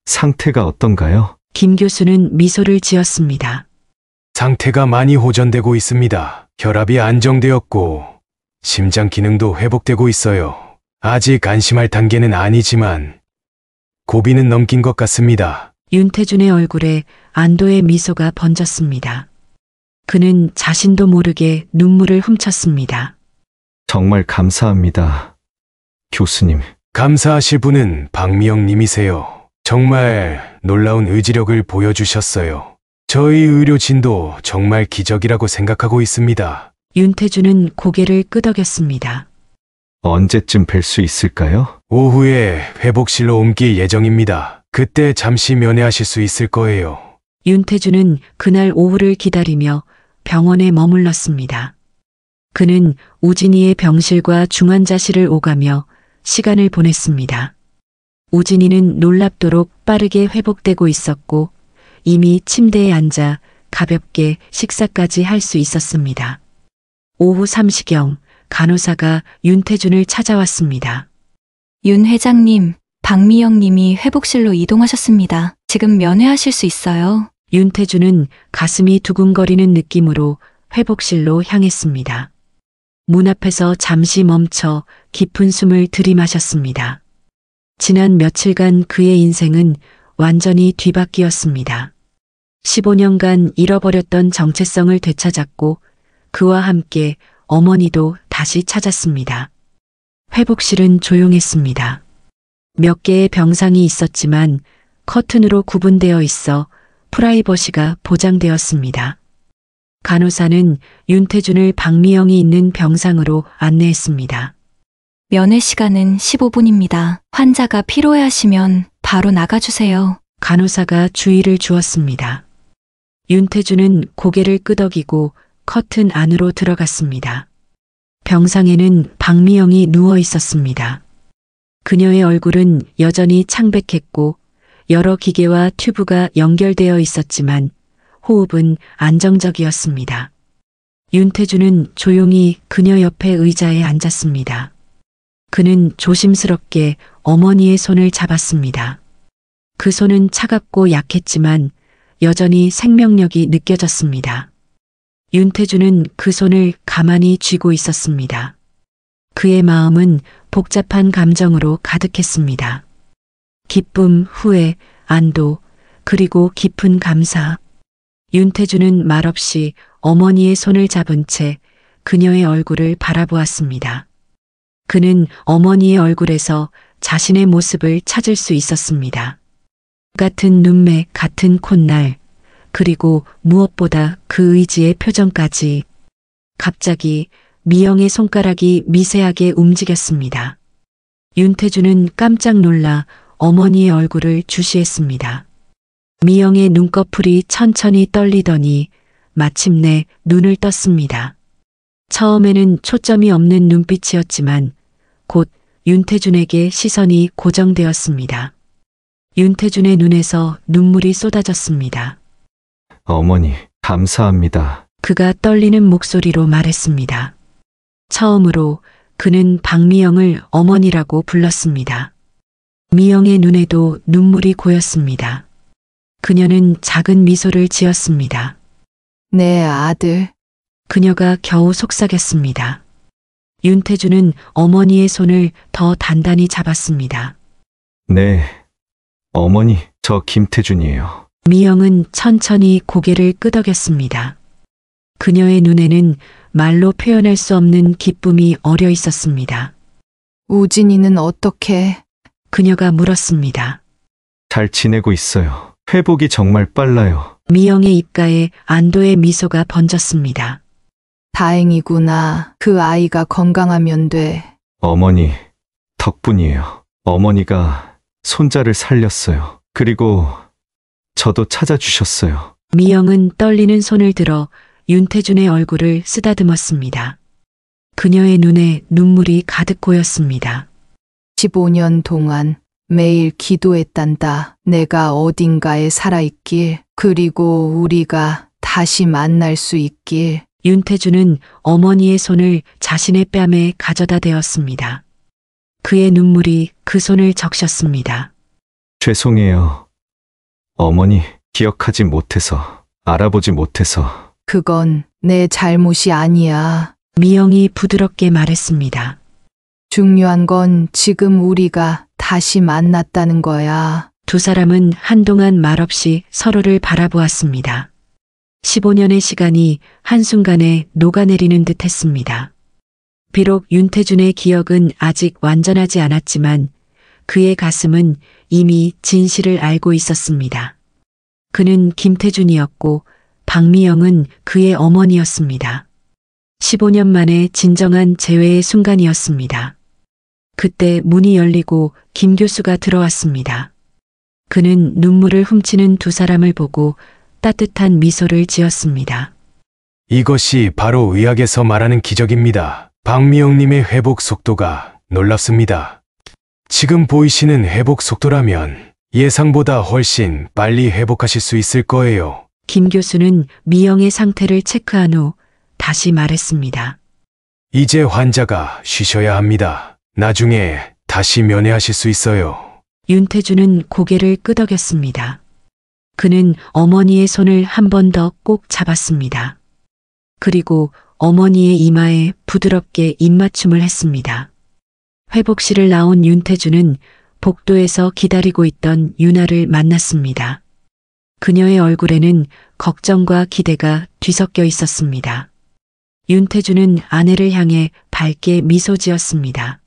상태가 어떤가요? 김 교수는 미소를 지었습니다. 상태가 많이 호전되고 있습니다. 혈압이 안정되었고 심장 기능도 회복되고 있어요. 아직 안심할 단계는 아니지만 고비는 넘긴 것 같습니다. 윤태준의 얼굴에 안도의 미소가 번졌습니다. 그는 자신도 모르게 눈물을 훔쳤습니다. 정말 감사합니다. 교수님. 감사하실 분은 박미영 님이세요. 정말 놀라운 의지력을 보여주셨어요. 저희 의료진도 정말 기적이라고 생각하고 있습니다. 윤태준은 고개를 끄덕였습니다. 언제쯤 뵐 수 있을까요? 오후에 회복실로 옮길 예정입니다. 그때 잠시 면회하실 수 있을 거예요. 윤태준은 그날 오후를 기다리며 병원에 머물렀습니다. 그는 우진이의 병실과 중환자실을 오가며 시간을 보냈습니다. 우진이는 놀랍도록 빠르게 회복되고 있었고 이미 침대에 앉아 가볍게 식사까지 할 수 있었습니다. 오후 3시경 간호사가 윤태준을 찾아왔습니다. 윤 회장님, 박미영 님이 회복실로 이동하셨습니다. 지금 면회하실 수 있어요. 윤태준은 가슴이 두근거리는 느낌으로 회복실로 향했습니다. 문 앞에서 잠시 멈춰 깊은 숨을 들이마셨습니다. 지난 며칠간 그의 인생은 완전히 뒤바뀌었습니다. 15년간 잃어버렸던 정체성을 되찾았고 그와 함께 어머니도 다시 찾았습니다. 회복실은 조용했습니다. 몇 개의 병상이 있었지만 커튼으로 구분되어 있어 프라이버시가 보장되었습니다. 간호사는 윤태준을 박미영이 있는 병상으로 안내했습니다. 면회 시간은 15분입니다. 환자가 피로해하시면 바로 나가주세요. 간호사가 주의를 주었습니다. 윤태준은 고개를 끄덕이고 커튼 안으로 들어갔습니다. 병상에는 박미영이 누워 있었습니다. 그녀의 얼굴은 여전히 창백했고 여러 기계와 튜브가 연결되어 있었지만 호흡은 안정적이었습니다. 윤태준은 조용히 그녀 옆에 의자에 앉았습니다. 그는 조심스럽게 어머니의 손을 잡았습니다. 그 손은 차갑고 약했지만 여전히 생명력이 느껴졌습니다. 윤태준은 그 손을 가만히 쥐고 있었습니다. 그의 마음은 복잡한 감정으로 가득했습니다. 기쁨, 후회, 안도, 그리고 깊은 감사. 윤태준은 말없이 어머니의 손을 잡은 채 그녀의 얼굴을 바라보았습니다. 그는 어머니의 얼굴에서 자신의 모습을 찾을 수 있었습니다. 같은 눈매, 같은 콧날, 그리고 무엇보다 그 의지의 표정까지. 갑자기 미영의 손가락이 미세하게 움직였습니다. 윤태준은 깜짝 놀라 어머니의 얼굴을 주시했습니다. 미영의 눈꺼풀이 천천히 떨리더니 마침내 눈을 떴습니다. 처음에는 초점이 없는 눈빛이었지만 곧 윤태준에게 시선이 고정되었습니다. 윤태준의 눈에서 눈물이 쏟아졌습니다. 어머니, 감사합니다. 그가 떨리는 목소리로 말했습니다. 처음으로 그는 박미영을 어머니라고 불렀습니다. 미영의 눈에도 눈물이 고였습니다. 그녀는 작은 미소를 지었습니다. 내 아들. 그녀가 겨우 속삭였습니다. 윤태주는 어머니의 손을 더 단단히 잡았습니다. 네, 어머니, 저 김태준이에요. 미영은 천천히 고개를 끄덕였습니다. 그녀의 눈에는 말로 표현할 수 없는 기쁨이 어려 있었습니다. 우진이는 어떻게? 그녀가 물었습니다. 잘 지내고 있어요. 회복이 정말 빨라요. 미영의 입가에 안도의 미소가 번졌습니다. 다행이구나. 그 아이가 건강하면 돼. 어머니 덕분이에요. 어머니가 손자를 살렸어요. 그리고 저도 찾아주셨어요. 미영은 떨리는 손을 들어 윤태준의 얼굴을 쓰다듬었습니다. 그녀의 눈에 눈물이 가득 고였습니다. 15년 동안 매일 기도했단다. 내가 어딘가에 살아있길, 그리고 우리가 다시 만날 수 있길. 윤태준은 어머니의 손을 자신의 뺨에 가져다 대었습니다. 그의 눈물이 그 손을 적셨습니다. 죄송해요. 어머니, 기억하지 못해서, 알아보지 못해서. 그건 내 잘못이 아니야. 미영이 부드럽게 말했습니다. 중요한 건 지금 우리가 다시 만났다는 거야. 두 사람은 한동안 말없이 서로를 바라보았습니다. 15년의 시간이 한순간에 녹아내리는 듯 했습니다. 비록 윤태준의 기억은 아직 완전하지 않았지만 그의 가슴은 이미 진실을 알고 있었습니다. 그는 김태준이었고 박미영은 그의 어머니였습니다. 15년 만에 진정한 재회의 순간이었습니다. 그때 문이 열리고 김 교수가 들어왔습니다. 그는 눈물을 훔치는 두 사람을 보고 따뜻한 미소를 지었습니다. 이것이 바로 의학에서 말하는 기적입니다. 박미영님의 회복 속도가 놀랍습니다. 지금 보이시는 회복 속도라면 예상보다 훨씬 빨리 회복하실 수 있을 거예요. 김 교수는 미영의 상태를 체크한 후 다시 말했습니다. 이제 환자가 쉬셔야 합니다. 나중에 다시 면회하실 수 있어요. 윤태준은 고개를 끄덕였습니다. 그는 어머니의 손을 한 번 더 꼭 잡았습니다. 그리고 어머니의 이마에 부드럽게 입맞춤을 했습니다. 회복실을 나온 윤태준은 복도에서 기다리고 있던 유나를 만났습니다. 그녀의 얼굴에는 걱정과 기대가 뒤섞여 있었습니다. 윤태준은 아내를 향해 밝게 미소 지었습니다.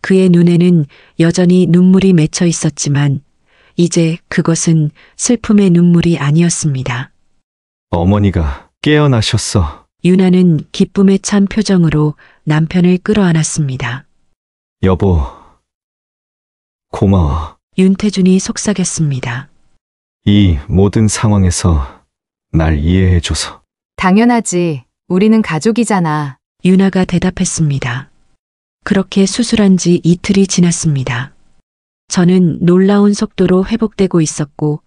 그의 눈에는 여전히 눈물이 맺혀 있었지만 이제 그것은 슬픔의 눈물이 아니었습니다. 어머니가 깨어나셨어. 유나는 기쁨에 찬 표정으로 남편을 끌어안았습니다. 여보, 고마워. 윤태준이 속삭였습니다. 이 모든 상황에서 날 이해해줘서. 당연하지. 우리는 가족이잖아. 유나가 대답했습니다. 그렇게 수술한 지 이틀이 지났습니다. 저는 놀라운 속도로 회복되고 있었고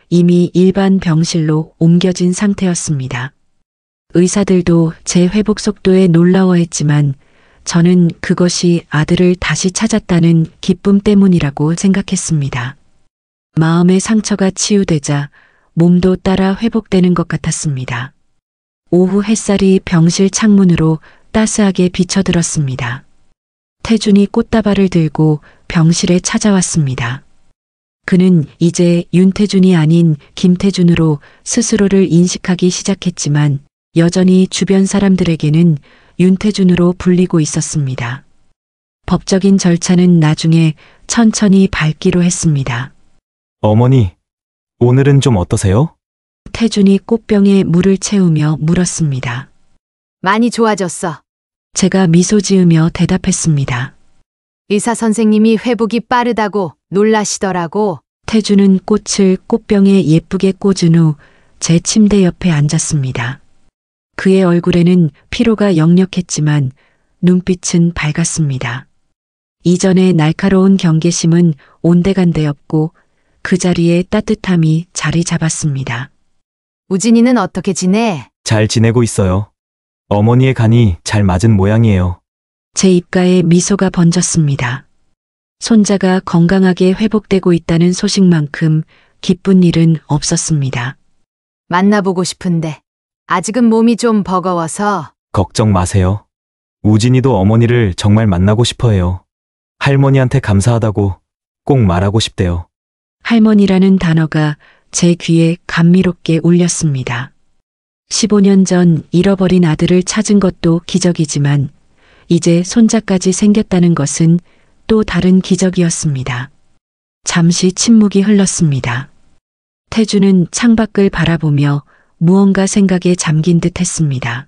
이미 일반 병실로 옮겨진 상태였습니다. 의사들도 제 회복 속도에 놀라워했지만 저는 그것이 아들을 다시 찾았다는 기쁨 때문이라고 생각했습니다. 마음의 상처가 치유되자 몸도 따라 회복되는 것 같았습니다. 오후 햇살이 병실 창문으로 따스하게 비쳐들었습니다. 태준이 꽃다발을 들고 병실에 찾아왔습니다. 그는 이제 윤태준이 아닌 김태준으로 스스로를 인식하기 시작했지만 여전히 주변 사람들에게는 윤태준으로 불리고 있었습니다. 법적인 절차는 나중에 천천히 밟기로 했습니다. 어머니, 오늘은 좀 어떠세요? 태준이 꽃병에 물을 채우며 물었습니다. 많이 좋아졌어. 제가 미소 지으며 대답했습니다. 의사 선생님이 회복이 빠르다고 놀라시더라고. 태준은 꽃을 꽃병에 예쁘게 꽂은 후 제 침대 옆에 앉았습니다. 그의 얼굴에는 피로가 역력했지만 눈빛은 밝았습니다. 이전의 날카로운 경계심은 온데간데였고 그 자리에 따뜻함이 자리 잡았습니다. 우진이는 어떻게 지내? 잘 지내고 있어요. 어머니의 간이 잘 맞은 모양이에요. 제 입가에 미소가 번졌습니다. 손자가 건강하게 회복되고 있다는 소식만큼 기쁜 일은 없었습니다. 만나보고 싶은데 아직은 몸이 좀 버거워서. 걱정 마세요. 우진이도 어머니를 정말 만나고 싶어 해요. 할머니한테 감사하다고 꼭 말하고 싶대요. 할머니라는 단어가 제 귀에 감미롭게 울렸습니다. 15년 전 잃어버린 아들을 찾은 것도 기적이지만 이제 손자까지 생겼다는 것은 또 다른 기적이었습니다. 잠시 침묵이 흘렀습니다. 태주는 창밖을 바라보며 무언가 생각에 잠긴 듯 했습니다.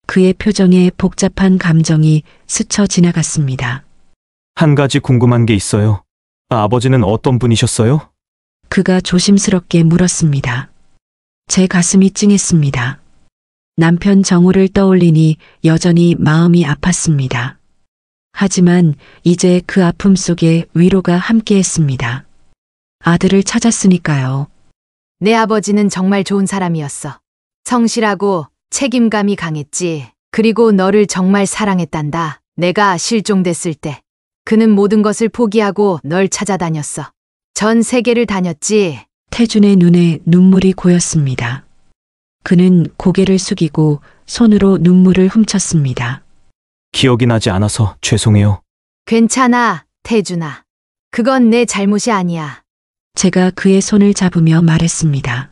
그의 표정에 복잡한 감정이 스쳐 지나갔습니다. 한 가지 궁금한 게 있어요. 아버지는 어떤 분이셨어요? 그가 조심스럽게 물었습니다. 제 가슴이 찡했습니다. 남편 정우를 떠올리니 여전히 마음이 아팠습니다. 하지만 이제 그 아픔 속에 위로가 함께했습니다. 아들을 찾았으니까요. 내 아버지는 정말 좋은 사람이었어. 성실하고 책임감이 강했지. 그리고 너를 정말 사랑했단다. 내가 실종됐을 때 그는 모든 것을 포기하고 널 찾아다녔어. 전 세계를 다녔지. 태준의 눈에 눈물이 고였습니다. 그는 고개를 숙이고 손으로 눈물을 훔쳤습니다. 기억이 나지 않아서 죄송해요. 괜찮아, 태준아. 그건 내 잘못이 아니야. 제가 그의 손을 잡으며 말했습니다.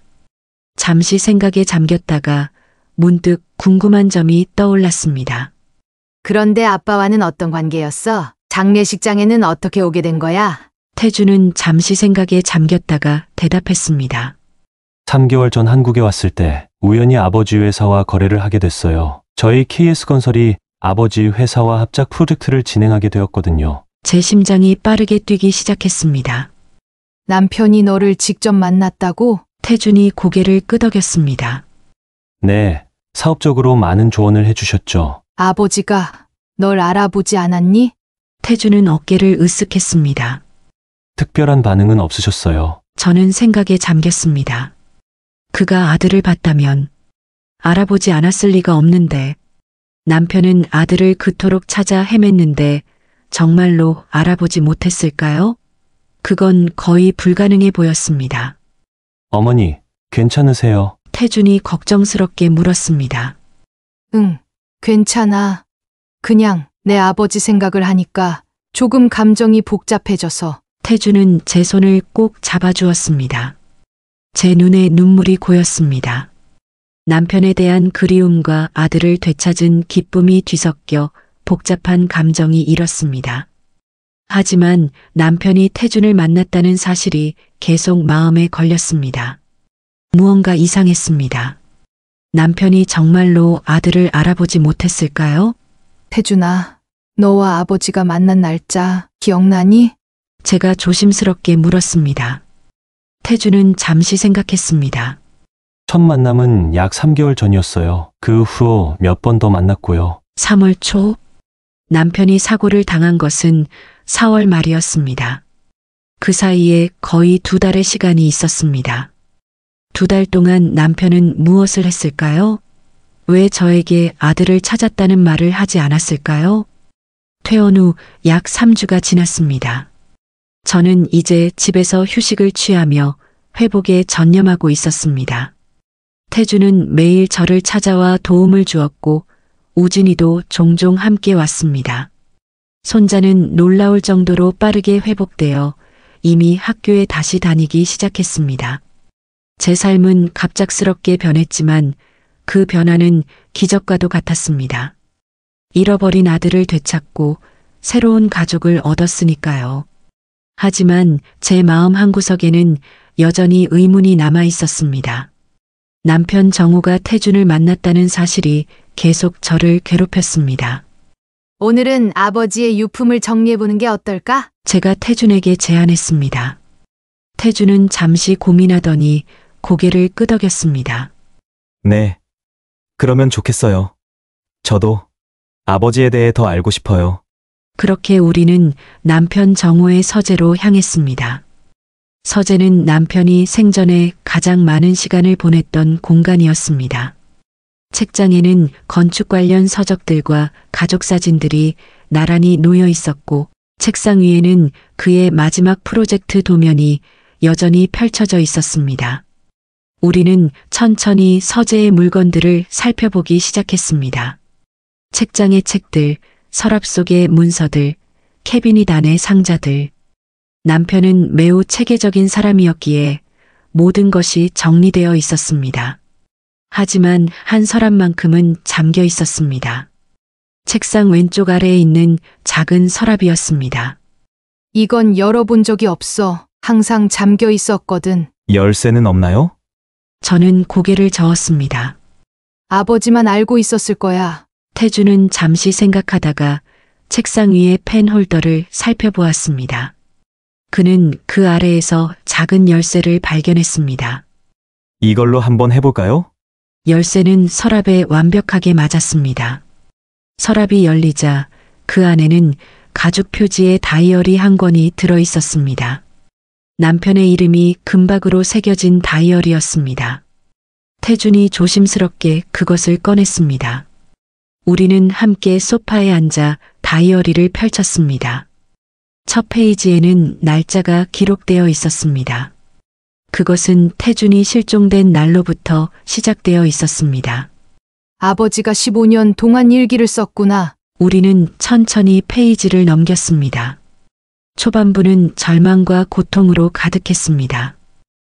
잠시 생각에 잠겼다가 문득 궁금한 점이 떠올랐습니다. 그런데 아빠와는 어떤 관계였어? 장례식장에는 어떻게 오게 된 거야? 태주는 잠시 생각에 잠겼다가 대답했습니다. 3개월 전 한국에 왔을 때 우연히 아버지 회사와 거래를 하게 됐어요. 저희 KS건설이 아버지 회사와 합작 프로젝트를 진행하게 되었거든요. 제 심장이 빠르게 뛰기 시작했습니다. 남편이 너를 직접 만났다고? 태준이 고개를 끄덕였습니다. 네, 사업적으로 많은 조언을 해주셨죠. 아버지가 널 알아보지 않았니? 태준은 어깨를 으쓱했습니다. 특별한 반응은 없으셨어요. 저는 생각에 잠겼습니다. 그가 아들을 봤다면 알아보지 않았을 리가 없는데 남편은 아들을 그토록 찾아 헤맸는데 정말로 알아보지 못했을까요? 그건 거의 불가능해 보였습니다. 어머니, 괜찮으세요? 태준이 걱정스럽게 물었습니다. 응, 괜찮아. 그냥 내 아버지 생각을 하니까 조금 감정이 복잡해져서. 태준은 제 손을 꼭 잡아주었습니다. 제 눈에 눈물이 고였습니다. 남편에 대한 그리움과 아들을 되찾은 기쁨이 뒤섞여 복잡한 감정이 일었습니다. 하지만 남편이 태준을 만났다는 사실이 계속 마음에 걸렸습니다. 무언가 이상했습니다. 남편이 정말로 아들을 알아보지 못했을까요? 태준아, 너와 아버지가 만난 날짜 기억나니? 제가 조심스럽게 물었습니다. 태준은 잠시 생각했습니다. 첫 만남은 약 3개월 전이었어요. 그 후로 몇 번 더 만났고요. 3월 초 남편이 사고를 당한 것은 4월 말이었습니다. 그 사이에 거의 2달의 시간이 있었습니다. 2달 동안 남편은 무엇을 했을까요? 왜 저에게 아들을 찾았다는 말을 하지 않았을까요? 퇴원 후 약 3주가 지났습니다. 저는 이제 집에서 휴식을 취하며 회복에 전념하고 있었습니다. 태주는 매일 저를 찾아와 도움을 주었고 우진이도 종종 함께 왔습니다. 손자는 놀라울 정도로 빠르게 회복되어 이미 학교에 다시 다니기 시작했습니다. 제 삶은 갑작스럽게 변했지만 그 변화는 기적과도 같았습니다. 잃어버린 아들을 되찾고 새로운 가족을 얻었으니까요. 하지만 제 마음 한구석에는 여전히 의문이 남아 있었습니다. 남편 정우가 태준을 만났다는 사실이 계속 저를 괴롭혔습니다. 오늘은 아버지의 유품을 정리해보는 게 어떨까? 제가 태준에게 제안했습니다. 태준은 잠시 고민하더니 고개를 끄덕였습니다. 네. 그러면 좋겠어요. 저도 아버지에 대해 더 알고 싶어요. 그렇게 우리는 남편 정호의 서재로 향했습니다. 서재는 남편이 생전에 가장 많은 시간을 보냈던 공간이었습니다. 책장에는 건축 관련 서적들과 가족 사진들이 나란히 놓여 있었고 책상 위에는 그의 마지막 프로젝트 도면이 여전히 펼쳐져 있었습니다. 우리는 천천히 서재의 물건들을 살펴보기 시작했습니다. 책장의 책들, 서랍 속의 문서들, 캐비닛 안의 상자들. 남편은 매우 체계적인 사람이었기에 모든 것이 정리되어 있었습니다. 하지만 한 서랍만큼은 잠겨 있었습니다. 책상 왼쪽 아래에 있는 작은 서랍이었습니다. 이건 열어본 적이 없어. 항상 잠겨 있었거든. 열쇠는 없나요? 저는 고개를 저었습니다. 아버지만 알고 있었을 거야. 태주는 잠시 생각하다가 책상 위의 펜 홀더를 살펴보았습니다. 그는 그 아래에서 작은 열쇠를 발견했습니다. 이걸로 한번 해볼까요? 열쇠는 서랍에 완벽하게 맞았습니다. 서랍이 열리자 그 안에는 가죽 표지의 다이어리 한 권이 들어 있었습니다. 남편의 이름이 금박으로 새겨진 다이어리였습니다. 태준이 조심스럽게 그것을 꺼냈습니다. 우리는 함께 소파에 앉아 다이어리를 펼쳤습니다. 첫 페이지에는 날짜가 기록되어 있었습니다. 그것은 태준이 실종된 날로부터 시작되어 있었습니다. 아버지가 15년 동안 일기를 썼구나. 우리는 천천히 페이지를 넘겼습니다. 초반부는 절망과 고통으로 가득했습니다.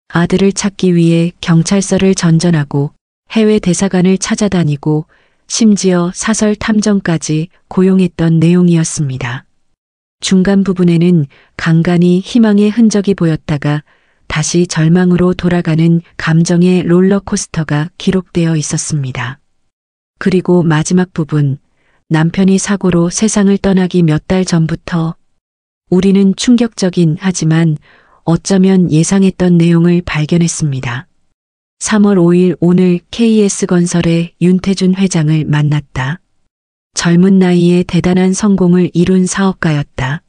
아들을 찾기 위해 경찰서를 전전하고 해외 대사관을 찾아다니고 심지어 사설 탐정까지 고용했던 내용이었습니다. 중간 부분에는 간간히 희망의 흔적이 보였다가 다시 절망으로 돌아가는 감정의 롤러코스터가 기록되어 있었습니다. 그리고 마지막 부분, 남편이 사고로 세상을 떠나기 몇 달 전부터 우리는 충격적인 하지만 어쩌면 예상했던 내용을 발견했습니다. 3월 5일 오늘 KS건설의 윤태준 회장을 만났다. 젊은 나이에 대단한 성공을 이룬 사업가였다.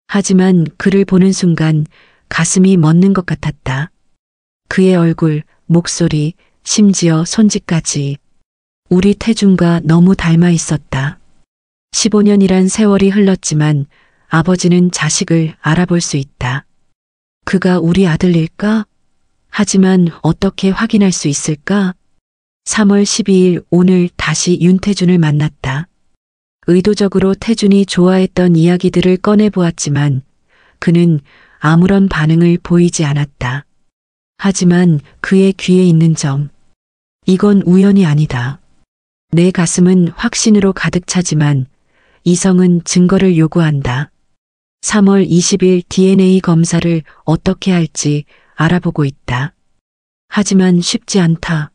하지만 그를 보는 순간 가슴이 멎는 것 같았다. 그의 얼굴, 목소리, 심지어 손짓까지 우리 태준과 너무 닮아 있었다. 15년이란 세월이 흘렀지만 아버지는 자식을 알아볼 수 있다. 그가 우리 아들일까? 하지만 어떻게 확인할 수 있을까? 3월 12일 오늘 다시 윤태준을 만났다. 의도적으로 태준이 좋아했던 이야기들을 꺼내보았지만 그는 아무런 반응을 보이지 않았다. 하지만 그의 귀에 있는 점, 이건 우연이 아니다. 내 가슴은 확신으로 가득 차지만 이성은 증거를 요구한다. 3월 20일 DNA 검사를 어떻게 할지 알아보고 있다. 하지만 쉽지 않다.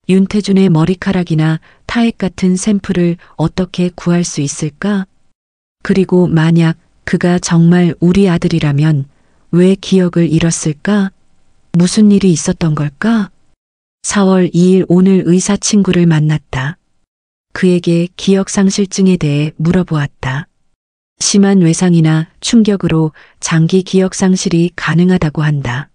윤태준의 머리카락이나 타액 같은 샘플을 어떻게 구할 수 있을까? 그리고 만약 그가 정말 우리 아들이라면 왜 기억을 잃었을까? 무슨 일이 있었던 걸까? 4월 2일 오늘 의사 친구를 만났다. 그에게 기억상실증에 대해 물어보았다. 심한 외상이나 충격으로 장기 기억상실이 가능하다고 한다.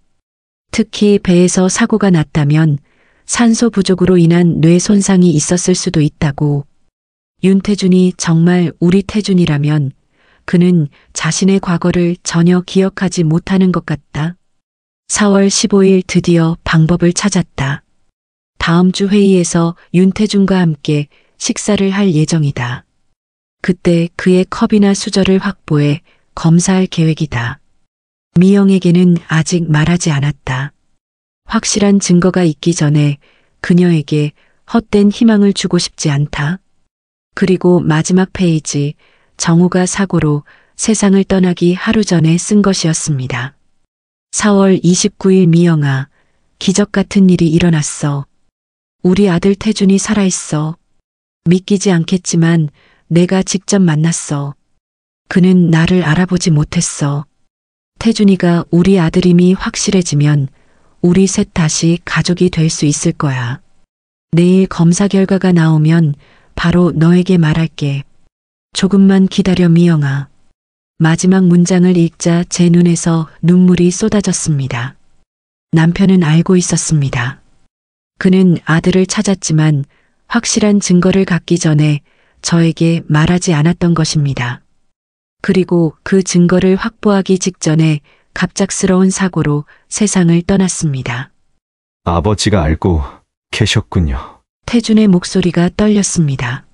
특히 배에서 사고가 났다면 산소 부족으로 인한 뇌 손상이 있었을 수도 있다고. 윤태준이 정말 우리 태준이라면 그는 자신의 과거를 전혀 기억하지 못하는 것 같다. 4월 15일 드디어 방법을 찾았다. 다음 주 회의에서 윤태준과 함께 식사를 할 예정이다. 그때 그의 컵이나 수저를 확보해 검사할 계획이다. 미영에게는 아직 말하지 않았다. 확실한 증거가 있기 전에 그녀에게 헛된 희망을 주고 싶지 않다. 그리고 마지막 페이지, 정우가 사고로 세상을 떠나기 하루 전에 쓴 것이었습니다. 4월 29일 미영아, 기적 같은 일이 일어났어. 우리 아들 태준이 살아있어. 믿기지 않겠지만 내가 직접 만났어. 그는 나를 알아보지 못했어. 태준이가 우리 아들임이 확실해지면 우리 셋 다시 가족이 될 수 있을 거야. 내일 검사 결과가 나오면 바로 너에게 말할게. 조금만 기다려 미영아. 마지막 문장을 읽자 제 눈에서 눈물이 쏟아졌습니다. 남편은 알고 있었습니다. 그는 아들을 찾았지만 확실한 증거를 갖기 전에 저에게 말하지 않았던 것입니다. 그리고 그 증거를 확보하기 직전에 갑작스러운 사고로 세상을 떠났습니다. 아버지가 알고 계셨군요. 태준의 목소리가 떨렸습니다.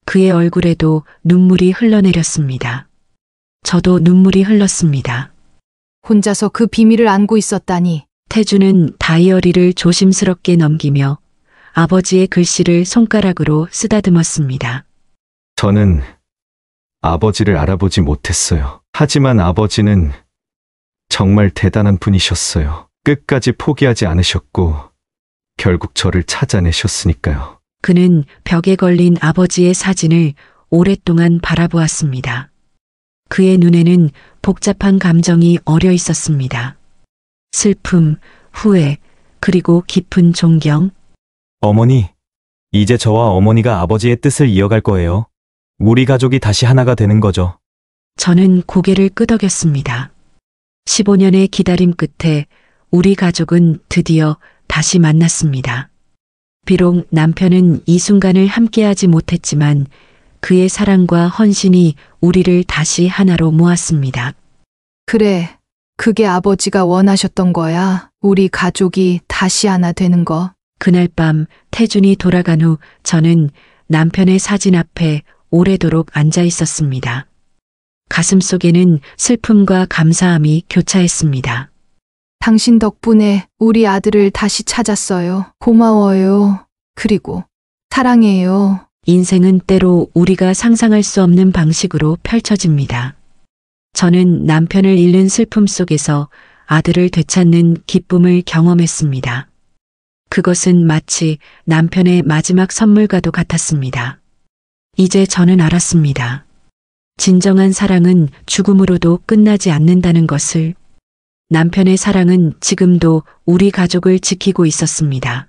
그의 얼굴에도 눈물이 흘러내렸습니다. 저도 눈물이 흘렀습니다. 혼자서 그 비밀을 안고 있었다니. 태준은 다이어리를 조심스럽게 넘기며 아버지의 글씨를 손가락으로 쓰다듬었습니다. 저는 아버지를 알아보지 못했어요. 하지만 아버지는 정말 대단한 분이셨어요. 끝까지 포기하지 않으셨고 결국 저를 찾아내셨으니까요. 그는 벽에 걸린 아버지의 사진을 오랫동안 바라보았습니다. 그의 눈에는 복잡한 감정이 어려 있었습니다. 슬픔, 후회, 그리고 깊은 존경. 어머니, 이제 저와 어머니가 아버지의 뜻을 이어갈 거예요. 우리 가족이 다시 하나가 되는 거죠. 저는 고개를 끄덕였습니다. 15년의 기다림 끝에 우리 가족은 드디어 다시 만났습니다. 비록 남편은 이 순간을 함께하지 못했지만 그의 사랑과 헌신이 우리를 다시 하나로 모았습니다. 그래, 그게 아버지가 원하셨던 거야. 우리 가족이 다시 하나 되는 거. 그날 밤 태준이 돌아간 후 저는 남편의 사진 앞에 오래도록 앉아 있었습니다. 가슴 속에는 슬픔과 감사함이 교차했습니다. 당신 덕분에 우리 아들을 다시 찾았어요. 고마워요. 그리고 사랑해요. 인생은 때로 우리가 상상할 수 없는 방식으로 펼쳐집니다. 저는 남편을 잃는 슬픔 속에서 아들을 되찾는 기쁨을 경험했습니다. 그것은 마치 남편의 마지막 선물과도 같았습니다. 이제 저는 알았습니다. 진정한 사랑은 죽음으로도 끝나지 않는다는 것을. 남편의 사랑은 지금도 우리 가족을 지키고 있었습니다.